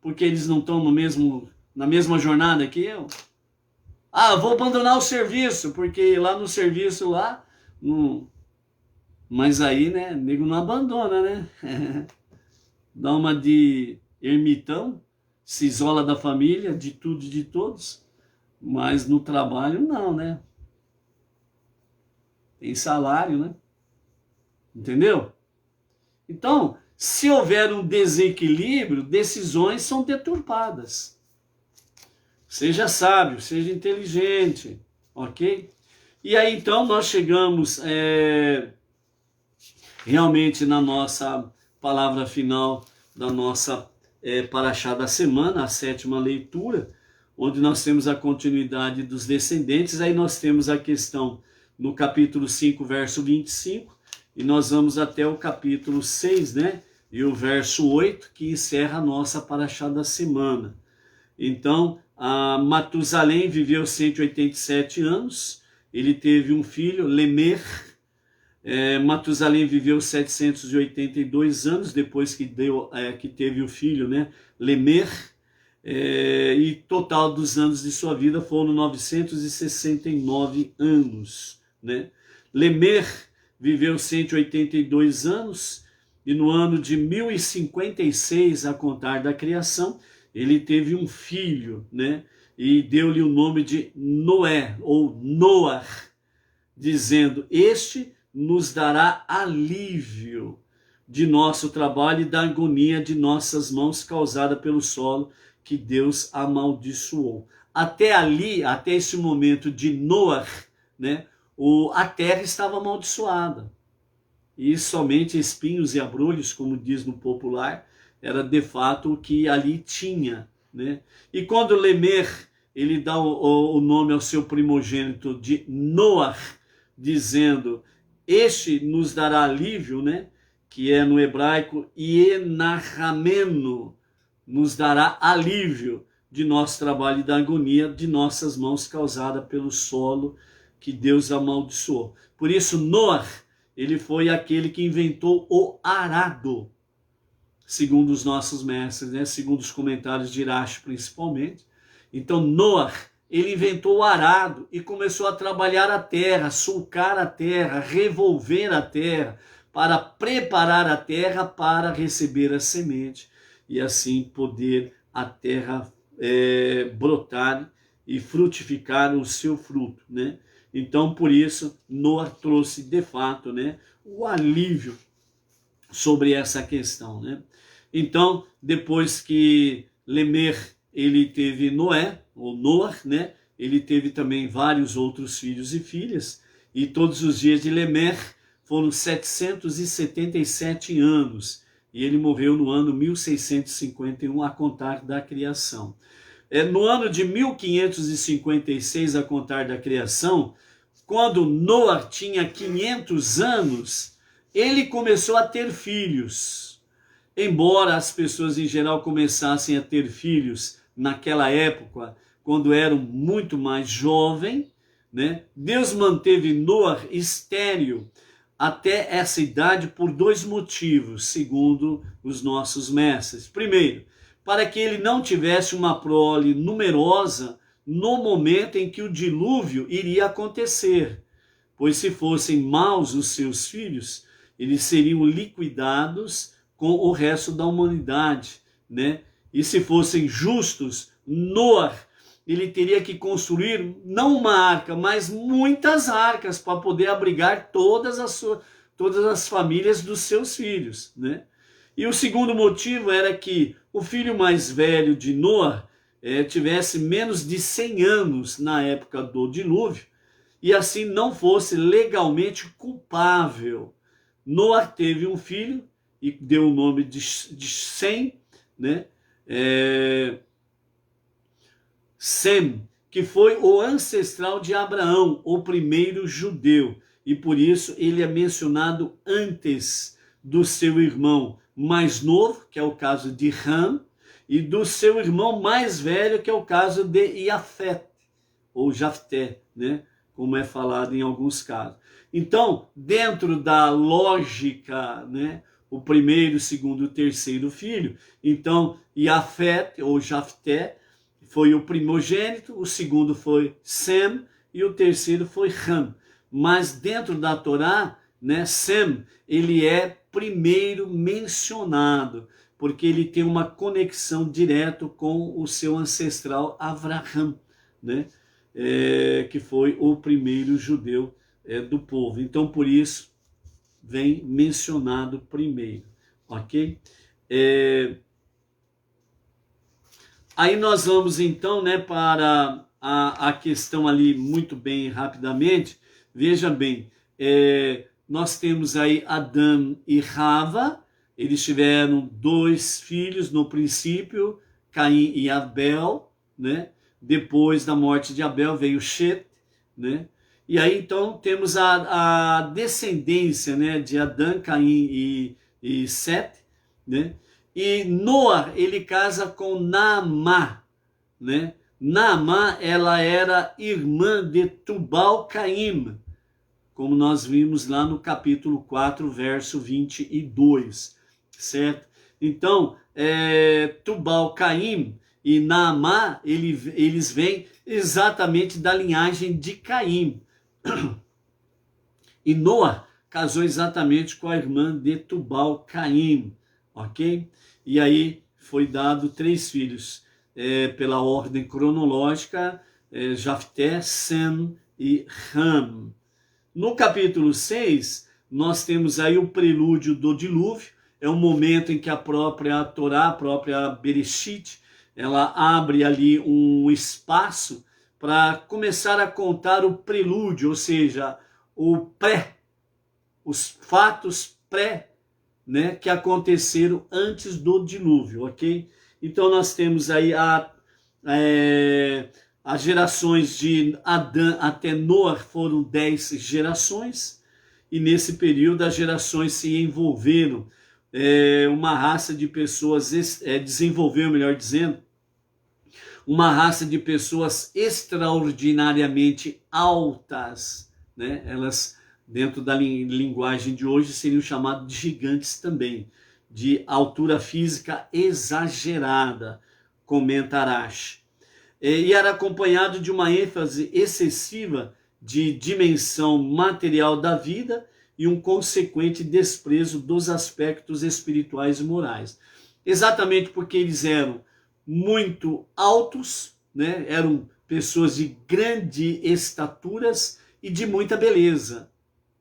[SPEAKER 1] porque eles não estão na mesma jornada que eu. Ah, eu vou abandonar o serviço, porque lá no serviço lá, mas aí, né, nego não abandona, né? Dá uma de ermitão, se isola da família, de tudo e de todos, mas no trabalho não, né? Tem salário, né? Entendeu? Então, se houver um desequilíbrio, decisões são deturpadas. Seja sábio, seja inteligente, ok? E aí então nós chegamos realmente na nossa palavra final da nossa paraxá da semana, a 7ª leitura, onde nós temos a continuidade dos descendentes. Aí nós temos a questão no capítulo 5, verso 25, e nós vamos até o capítulo 6, né? E o verso 8, que encerra a nossa paraxá da semana. Então, Matusalém viveu 187 anos, ele teve um filho, Lemer. Matusalém viveu 782 anos, depois que teve o filho, né, Lemer, e total dos anos de sua vida foram 969 anos. Né? Lemer viveu 182 anos, e no ano de 1056, a contar da criação, ele teve um filho, né? E deu-lhe o nome de Noé, ou Noach, dizendo: este nos dará alívio de nosso trabalho e da agonia de nossas mãos causada pelo solo que Deus amaldiçoou. Até ali, até esse momento de Noach, né? A terra estava amaldiçoada. E somente espinhos e abrolhos, como diz no popular, era de fato o que ali tinha, né? E quando Lemer, ele dá o nome ao seu primogênito de Noach, dizendo: este nos dará alívio, né? Que é no hebraico Ienahamenu, nos dará alívio de nosso trabalho e da agonia de nossas mãos causada pelo solo que Deus amaldiçoou. Por isso Noach, ele foi aquele que inventou o arado, segundo os nossos mestres, né? Segundo os comentários de Irache principalmente. Então Noach, ele inventou o arado e começou a trabalhar a terra, sulcar a terra, revolver a terra, para preparar a terra para receber a semente e assim poder a terra brotar e frutificar o seu fruto, né? Então, por isso, Noach trouxe de fato, né, o alívio sobre essa questão, né? Então, depois que Lemer, ele teve Noé, ou Noach, né? Ele teve também vários outros filhos e filhas, e todos os dias de Lemer foram 777 anos, e ele morreu no ano 1651, a contar da criação. No ano de 1556, a contar da criação, quando Noach tinha 500 anos, ele começou a ter filhos. Embora as pessoas em geral começassem a ter filhos naquela época, quando eram muito mais jovens, né? Deus manteve Noach estéril até essa idade por 2 motivos, segundo os nossos mestres. Primeiro, para que ele não tivesse uma prole numerosa no momento em que o dilúvio iria acontecer, pois se fossem maus os seus filhos, eles seriam liquidados com o resto da humanidade, né? E se fossem justos, Noé, ele teria que construir não uma arca, mas muitas arcas para poder abrigar todas as famílias dos seus filhos, né? E o segundo motivo era que o filho mais velho de Noé tivesse menos de 100 anos na época do dilúvio e assim não fosse legalmente culpável. Noé teve um filho e deu o nome de Sem, né? Sem, que foi o ancestral de Abraão, o primeiro judeu, e por isso ele é mencionado antes do seu irmão mais novo, que é o caso de Ham, e do seu irmão mais velho, que é o caso de Jafé, ou Jafté, né? Como é falado em alguns casos. Então, dentro da lógica, né? O primeiro, o segundo e o terceiro filho, então Jafé, ou Jafté, foi o primogênito, o segundo foi Sem e o terceiro foi Ham. Mas dentro da Torá, né, Sem, ele é primeiro mencionado, porque ele tem uma conexão direta com o seu ancestral Avraham, né, que foi o primeiro judeu do povo. Então, por isso, vem mencionado primeiro, ok? Aí nós vamos então, né, para a questão ali muito bem rapidamente. Veja bem, nós temos aí Adão e Rava, eles tiveram 2 filhos no princípio, Caim e Abel, né? Depois da morte de Abel veio Shet, né? E aí então temos a descendência, né, de Adão, Caim e Sete, né? E Noé, ele casa com Naamá, né? Naamá, ela era irmã de Tubal-Caim, como nós vimos lá no capítulo 4, verso 22, certo? Então, Tubal-Caim e Naamá, eles vêm exatamente da linhagem de Caim. E Noé casou exatamente com a irmã de Tubal-Caim, ok? E aí foi dado 3 filhos, pela ordem cronológica, Jafté, Sem e Ham. No capítulo 6, nós temos aí o prelúdio do dilúvio, é um momento em que a própria Torá, a própria Bereshit, ela abre ali um espaço para começar a contar o prelúdio, ou seja, os fatos pré, né, que aconteceram antes do dilúvio, ok? Então nós temos aí as gerações de Adão até Noé foram 10 gerações, e nesse período as gerações se envolveram, uma raça de pessoas, desenvolveu, melhor dizendo, uma raça de pessoas extraordinariamente altas, né? Elas, dentro da linguagem de hoje, seriam chamadas de gigantes também, de altura física exagerada, comenta Arash. E era acompanhado de uma ênfase excessiva de dimensão material da vida e um consequente desprezo dos aspectos espirituais e morais. Exatamente porque eles eram muito altos, né? Eram pessoas de grande estaturas e de muita beleza,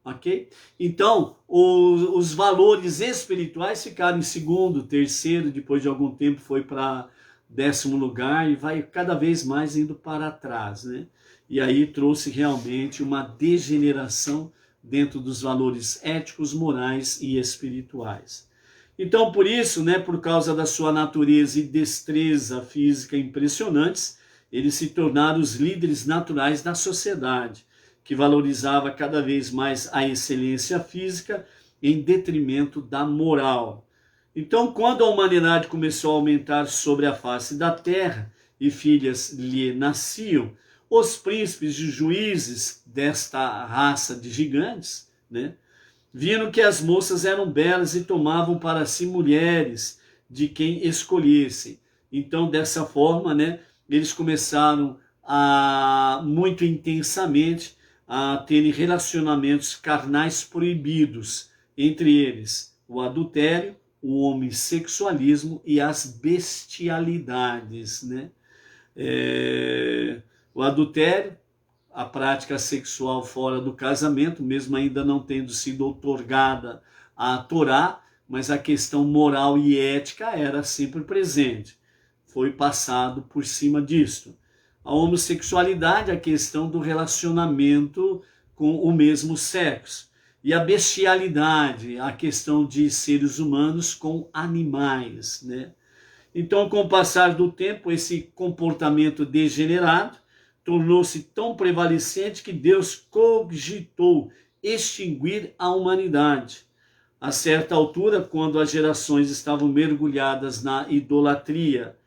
[SPEAKER 1] ok? Então, os valores espirituais ficaram em segundo, terceiro, depois de algum tempo foi para 10º lugar e vai cada vez mais indo para trás, né? E aí trouxe realmente uma degeneração dentro dos valores éticos, morais e espirituais. Então, por isso, né, por causa da sua natureza e destreza física impressionantes, eles se tornaram os líderes naturais da sociedade, que valorizava cada vez mais a excelência física em detrimento da moral. Então, quando a humanidade começou a aumentar sobre a face da terra e filhas lhe nasciam, os príncipes e juízes desta raça de gigantes, né, viram que as moças eram belas e tomavam para si mulheres de quem escolhessem. Então, dessa forma, né, eles começaram muito intensamente a terem relacionamentos carnais proibidos entre eles o adultério, o homossexualismo e as bestialidades, né? O adultério, a prática sexual fora do casamento, mesmo ainda não tendo sido outorgada a Torá, mas a questão moral e ética era sempre presente. Foi passado por cima disto. A homossexualidade, a questão do relacionamento com o mesmo sexo. E a bestialidade, a questão de seres humanos com animais, né? Então, com o passar do tempo, esse comportamento degenerado tornou-se tão prevalecente que Deus cogitou extinguir a humanidade. A certa altura, quando as gerações estavam mergulhadas na idolatria.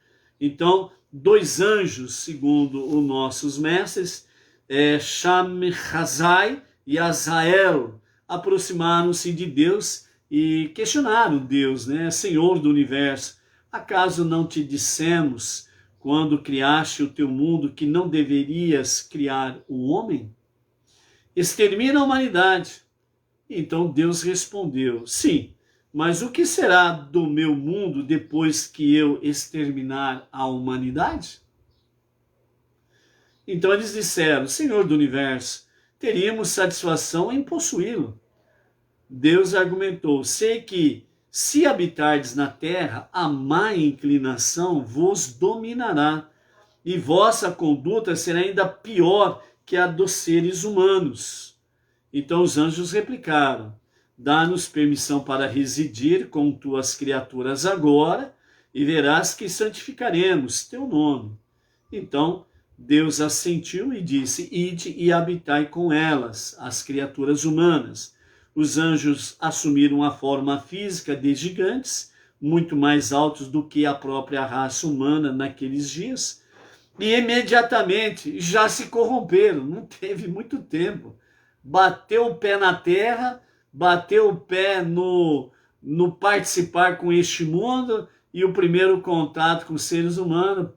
[SPEAKER 1] Então, 2 anjos, segundo os nossos mestres, Shamhazai e Azael, aproximaram-se de Deus e questionaram Deus, né? Senhor do universo, acaso não te dissemos, quando criaste o teu mundo, que não deverias criar o homem? Extermina a humanidade. Então Deus respondeu, sim, mas o que será do meu mundo depois que eu exterminar a humanidade? Então eles disseram, Senhor do universo, teríamos satisfação em possuí-lo. Deus argumentou, sei que se habitardes na terra, a má inclinação vos dominará, e vossa conduta será ainda pior que a dos seres humanos. Então os anjos replicaram, dá-nos permissão para residir com tuas criaturas agora, e verás que santificaremos teu nome. Então Deus assentiu e disse, ide e habitai com elas, as criaturas humanas. Os anjos assumiram a forma física de gigantes, muito mais altos do que a própria raça humana naqueles dias, e imediatamente já se corromperam, não teve muito tempo. Bateu o pé na terra, bateu o pé no participar com este mundo, e o primeiro contato com os seres humanos,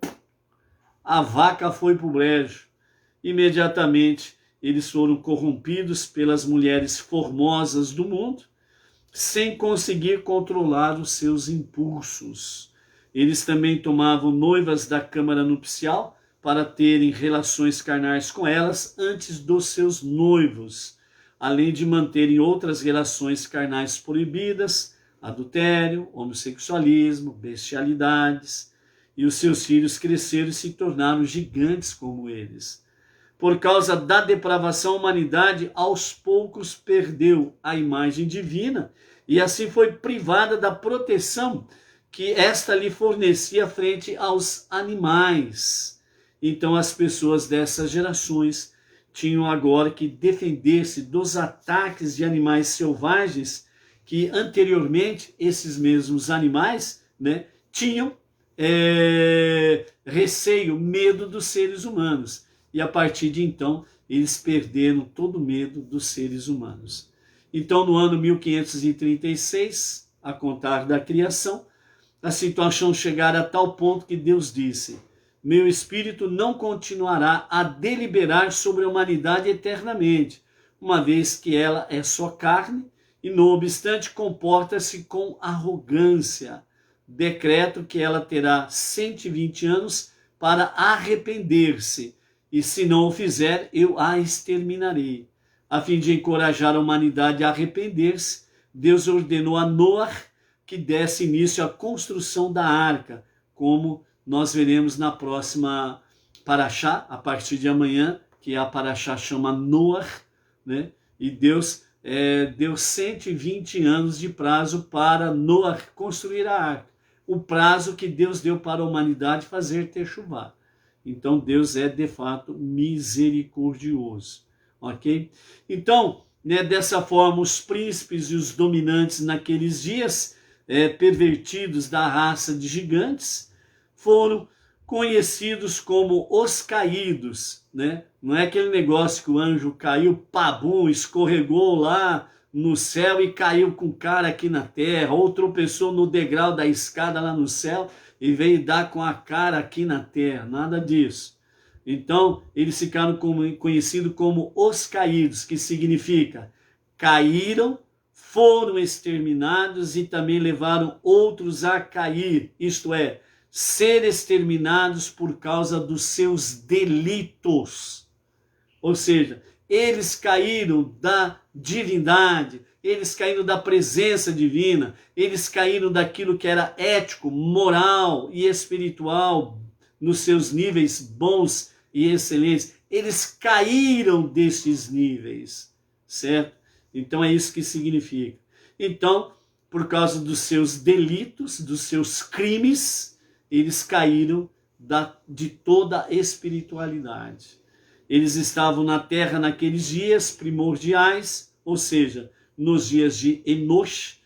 [SPEAKER 1] a vaca foi para o brejo. Imediatamente eles foram corrompidos pelas mulheres formosas do mundo, sem conseguir controlar os seus impulsos. Eles também tomavam noivas da câmara nupcial para terem relações carnais com elas antes dos seus noivos, além de manterem outras relações carnais proibidas, adultério, homossexualismo, bestialidades, e os seus filhos cresceram e se tornaram gigantes como eles. Por causa da depravação, a humanidade aos poucos perdeu a imagem divina e assim foi privada da proteção que esta lhe fornecia frente aos animais. Então as pessoas dessas gerações tinham agora que defender-se dos ataques de animais selvagens que anteriormente esses mesmos animais, né, tinham receio, medo dos seres humanos. E a partir de então, eles perderam todo o medo dos seres humanos. Então, no ano 1536, a contar da criação, a situação chegara a tal ponto que Deus disse, meu espírito não continuará a deliberar sobre a humanidade eternamente, uma vez que ela é só carne e, não obstante, comporta-se com arrogância. Decreto que ela terá 120 anos para arrepender-se, e se não o fizer, eu a exterminarei. A fim de encorajar a humanidade a arrepender-se, Deus ordenou a Noé que desse início à construção da arca, como nós veremos na próxima paraxá, a partir de amanhã, que a paraxá chama Noé, né? E Deus deu 120 anos de prazo para Noé construir a arca. O prazo que Deus deu para a humanidade fazer techuvá. Então Deus é de fato misericordioso, ok? Então, né, dessa forma, os príncipes e os dominantes naqueles dias, pervertidos da raça de gigantes, foram conhecidos como os caídos, né? Não é aquele negócio que o anjo caiu, pabum, escorregou lá no céu e caiu com o cara aqui na terra, ou tropeçou no degrau da escada lá no céu e veio dar com a cara aqui na terra, nada disso. Então, eles ficaram conhecidos como os caídos, que significa caíram foram exterminados e também levaram outros a cair, isto é, ser exterminados por causa dos seus delitos. Ou seja, eles caíram da divindade, eles caíram da presença divina, eles caíram daquilo que era ético, moral e espiritual nos seus níveis bons e excelentes. Eles caíram destes níveis, certo? Então é isso que significa. Então, por causa dos seus delitos, dos seus crimes, eles caíram de toda a espiritualidade. Eles estavam na terra naqueles dias primordiais, ou seja, nos dias de Enosh,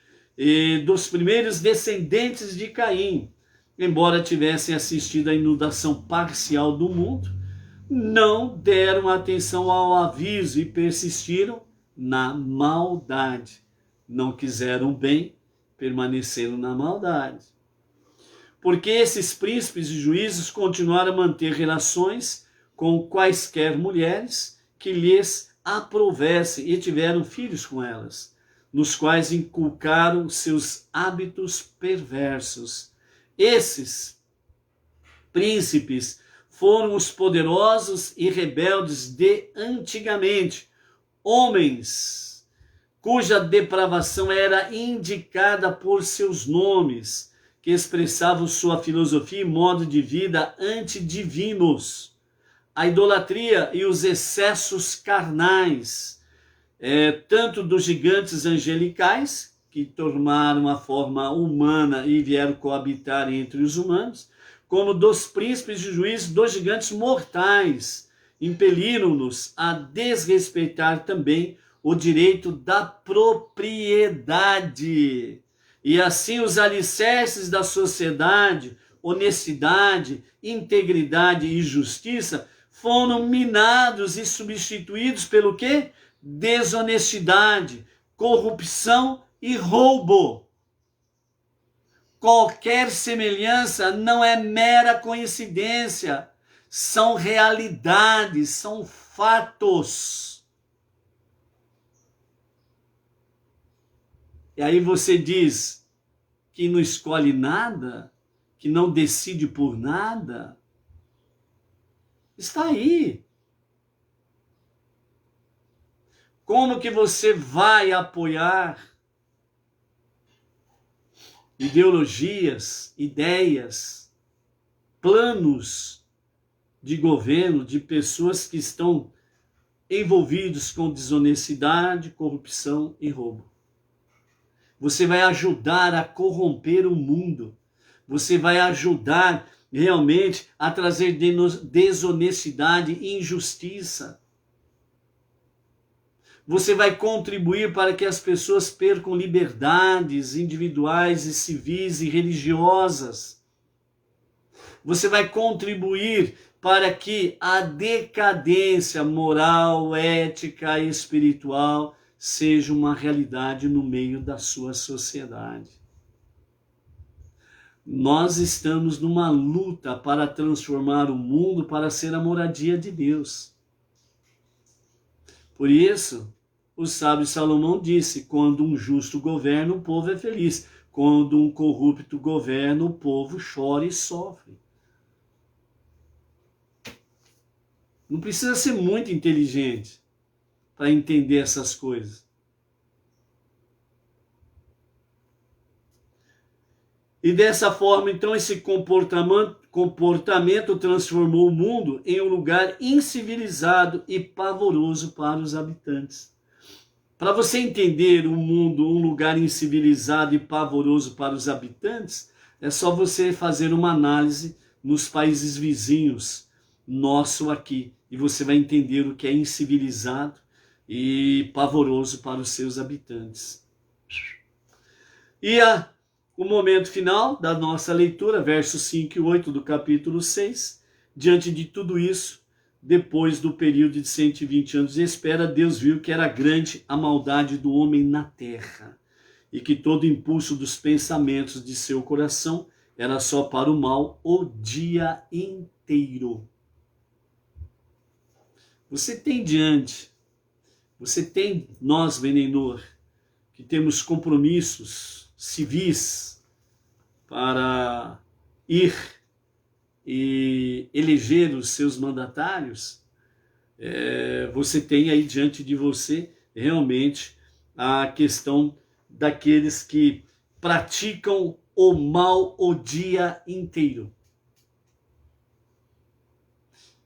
[SPEAKER 1] dos primeiros descendentes de Caim. Embora tivessem assistido à inundação parcial do mundo, não deram atenção ao aviso e persistiram na maldade. Não quiseram o bem, permaneceram na maldade. Porque esses príncipes e juízes continuaram a manter relações com quaisquer mulheres que lhes aprovessem e tiveram filhos com elas, nos quais inculcaram seus hábitos perversos. Esses príncipes foram os poderosos e rebeldes de antigamente, homens cuja depravação era indicada por seus nomes, que expressavam sua filosofia e modo de vida antidivinos. A idolatria e os excessos carnais, tanto dos gigantes angelicais, que tomaram a forma humana e vieram coabitar entre os humanos, como dos príncipes e juízes dos gigantes mortais, impeliram-nos a desrespeitar também o direito da propriedade. E assim os alicerces da sociedade, honestidade, integridade e justiça, foram minados e substituídos pelo quê? Desonestidade, corrupção e roubo. Qualquer semelhança não é mera coincidência, são realidades, são fatos. E aí você diz que não escolhe nada, que não decide por nada. Está aí. Como que você vai apoiar ideologias, ideias, planos de governo de pessoas que estão envolvidos com desonestidade, corrupção e roubo? Você vai ajudar a corromper o mundo. Você vai ajudar realmente a trazer desonestidade e injustiça. Você vai contribuir para que as pessoas percam liberdades individuais e civis e religiosas. Você vai contribuir para que a decadência moral, ética e espiritual seja uma realidade no meio da sua sociedade. Nós estamos numa luta para transformar o mundo para ser a moradia de Deus. Por isso, o sábio Salomão disse: quando um justo governa, o povo é feliz. Quando um corrupto governa, o povo chora e sofre. Não precisa ser muito inteligente para entender essas coisas. E dessa forma, então, esse comportamento transformou o mundo em um lugar incivilizado e pavoroso para os habitantes. Para você entender o mundo, um lugar incivilizado e pavoroso para os habitantes, é só você fazer uma análise nos países vizinhos, nosso aqui, e você vai entender o que é incivilizado e pavoroso para os seus habitantes. E o momento final da nossa leitura, versos 5 e 8 do capítulo 6, diante de tudo isso, depois do período de 120 anos de espera, Deus viu que era grande a maldade do homem na terra, e que todo impulso dos pensamentos de seu coração era só para o mal o dia inteiro. Você tem nós, Benenor, que temos compromissos civis para ir e eleger os seus mandatários, você tem aí diante de você realmente a questão daqueles que praticam o mal o dia inteiro.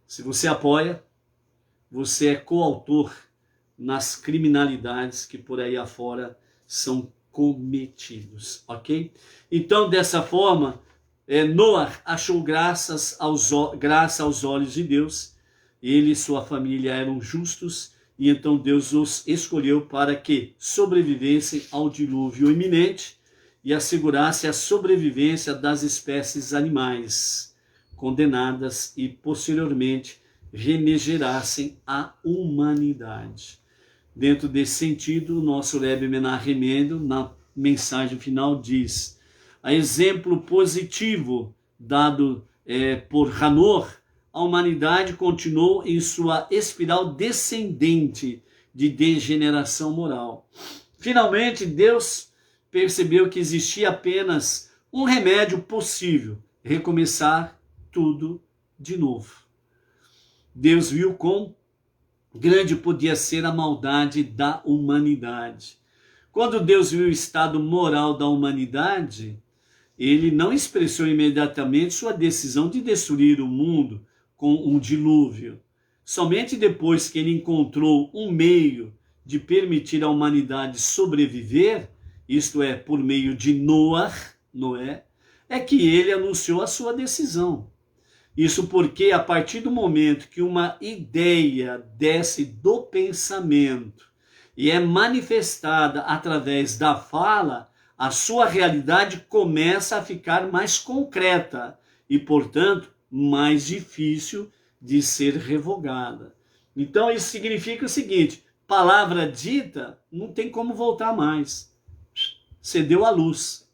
[SPEAKER 1] Se você apoia, você é coautor nas criminalidades que por aí afora são cometidos, ok? Então, dessa forma, Noé achou graça aos olhos de Deus. Ele e sua família eram justos, e então Deus os escolheu para que sobrevivessem ao dilúvio iminente e assegurasse a sobrevivência das espécies animais condenadas e posteriormente regenerassem a humanidade. Dentro desse sentido, o nosso Rebbe Menahem Mendel, na mensagem final, diz: a exemplo positivo dado por Hanor, a humanidade continuou em sua espiral descendente de degeneração moral. Finalmente, Deus percebeu que existia apenas um remédio possível: recomeçar tudo de novo. Deus viu quão grande podia ser a maldade da humanidade. Quando Deus viu o estado moral da humanidade, ele não expressou imediatamente sua decisão de destruir o mundo com um dilúvio. Somente depois que ele encontrou um meio de permitir à humanidade sobreviver, isto é, por meio de Noé, é que ele anunciou a sua decisão. Isso porque a partir do momento que uma ideia desce do pensamento e é manifestada através da fala, a sua realidade começa a ficar mais concreta e, portanto, mais difícil de ser revogada. Então isso significa o seguinte: palavra dita não tem como voltar mais. Você deu a luz.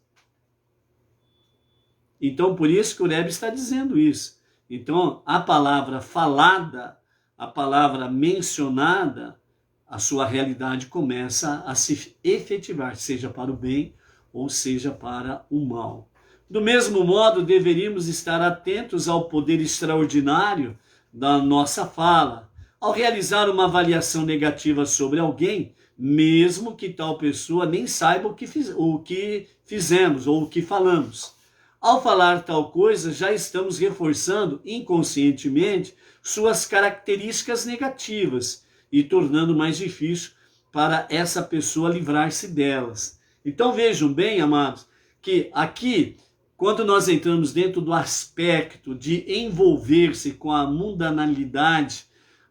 [SPEAKER 1] Então por isso que o Rebbe está dizendo isso. Então a palavra falada, a palavra mencionada, a sua realidade começa a se efetivar, seja para o bem ou seja para o mal. Do mesmo modo, deveríamos estar atentos ao poder extraordinário da nossa fala. Ao realizar uma avaliação negativa sobre alguém, mesmo que tal pessoa nem saiba o que fizemos ou o que falamos. Ao falar tal coisa, já estamos reforçando inconscientemente suas características negativas e tornando mais difícil para essa pessoa livrar-se delas. Então vejam bem, amados, que aqui, quando nós entramos dentro do aspecto de envolver-se com a mundanalidade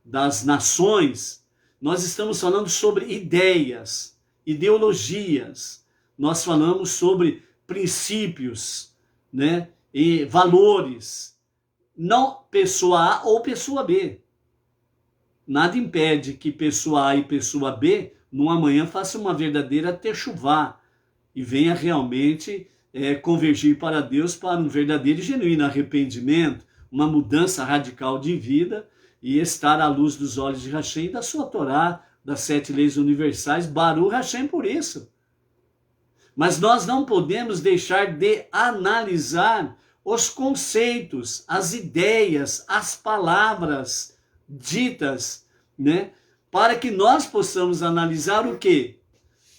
[SPEAKER 1] das nações, nós estamos falando sobre ideias, ideologias, nós falamos sobre princípios, né, e valores, não pessoa A ou pessoa B. Nada impede que pessoa A e pessoa B, numa manhã, façam uma verdadeira techuvá e venha realmente convergir para Deus para um verdadeiro e genuíno arrependimento, uma mudança radical de vida e estar à luz dos olhos de Hashem e da sua Torá, das 7 leis universais. Baruch Hashem por isso. Mas nós não podemos deixar de analisar os conceitos, as ideias, as palavras ditas, né? Para que nós possamos analisar o quê?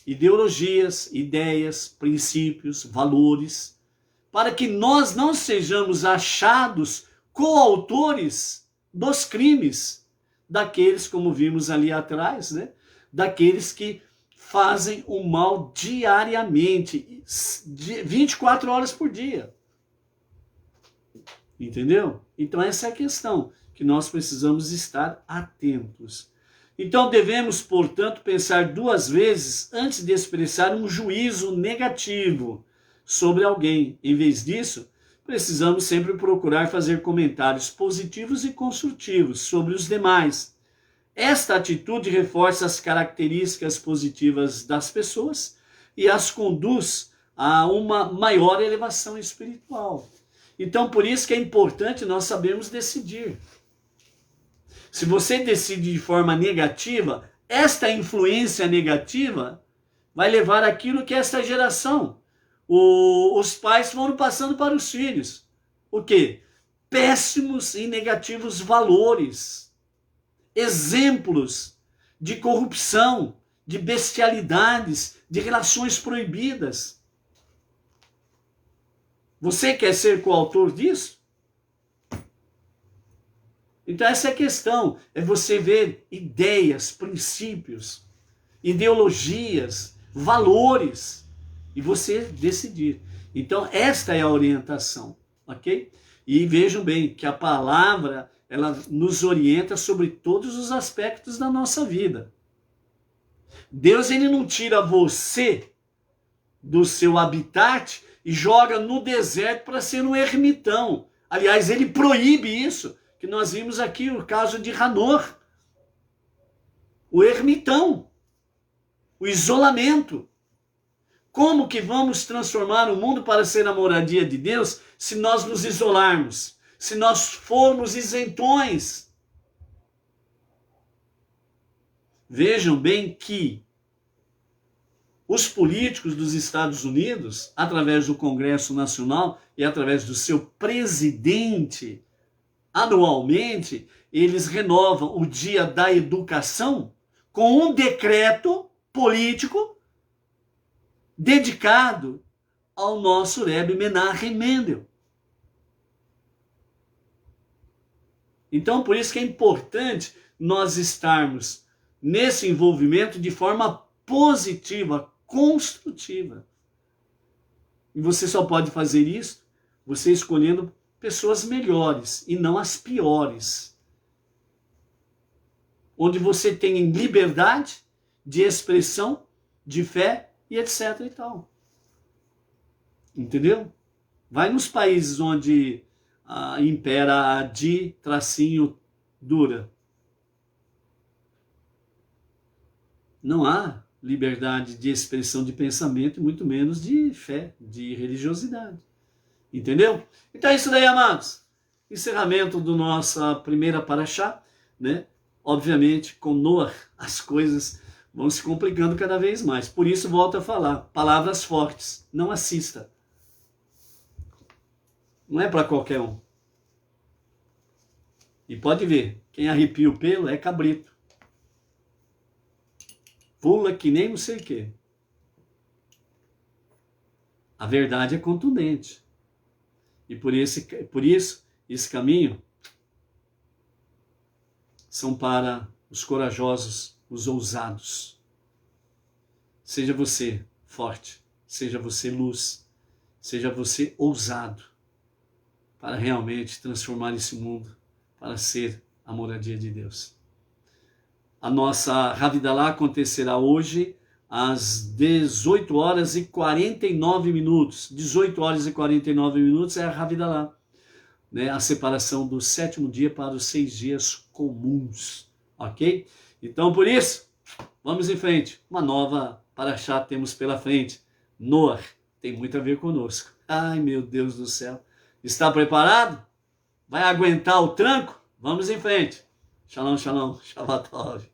[SPEAKER 1] Ideologias, ideias, princípios, valores, para que nós não sejamos achados coautores dos crimes daqueles, como vimos ali atrás, né? Daqueles que fazem o mal diariamente, 24 horas por dia. Entendeu? Então essa é a questão que nós precisamos estar atentos. Então devemos, portanto, pensar 2 vezes antes de expressar um juízo negativo sobre alguém. Em vez disso, precisamos sempre procurar fazer comentários positivos e construtivos sobre os demais. Esta atitude reforça as características positivas das pessoas e as conduz a uma maior elevação espiritual. Então, por isso que é importante nós sabermos decidir. Se você decide de forma negativa, esta influência negativa vai levar aquilo que esta geração, os pais foram passando para os filhos. O quê? Péssimos e negativos valores, exemplos de corrupção, de bestialidades, de relações proibidas. Você quer ser coautor disso? Então essa é a questão, é você ver ideias, princípios, ideologias, valores, e você decidir. Então esta é a orientação, ok? E vejam bem que a palavra, ela nos orienta sobre todos os aspectos da nossa vida. Deus, ele não tira você do seu habitat e joga no deserto para ser um ermitão. Aliás, ele proíbe isso, que nós vimos aqui o caso de Hanor. O ermitão, o isolamento. Como que vamos transformar o mundo para ser a moradia de Deus se nós nos isolarmos? Se nós formos isentões? Vejam bem que os políticos dos Estados Unidos, através do Congresso Nacional e através do seu presidente, anualmente, eles renovam o Dia da Educação com um decreto político dedicado ao nosso Rebbe Menachem Mendel. Então, por isso que é importante nós estarmos nesse envolvimento de forma positiva, construtiva. E você só pode fazer isso você escolhendo pessoas melhores e não as piores. Onde você tem liberdade de expressão, de fé e etc e tal. Entendeu? Vai nos países onde impera a ditadura. Não há liberdade de expressão de pensamento e muito menos de fé, de religiosidade. Entendeu? Então é isso daí, amados. Encerramento do nossa primeira paraxá, né? Obviamente, com Noah, as coisas vão se complicando cada vez mais. Por isso, volto a falar, palavras fortes, não assista. Não é para qualquer um. E pode ver, quem arrepia o pelo é cabrito. Pula que nem não sei o quê. A verdade é contundente. E por isso, esse caminho são para os corajosos, os ousados. Seja você forte, seja você luz, seja você ousado para realmente transformar esse mundo, para ser a moradia de Deus. A nossa Havidalá acontecerá hoje às 18 horas e 49 minutos. 18 horas e 49 minutos é a Havidalá, né? A separação do 7º dia para os 6 dias comuns, ok? Então, por isso, vamos em frente. Uma nova paraxá temos pela frente. Noah tem muito a ver conosco. Ai, meu Deus do céu. Está preparado? Vai aguentar o tranco? Vamos em frente. Shalom, shalom. Shabbat tov.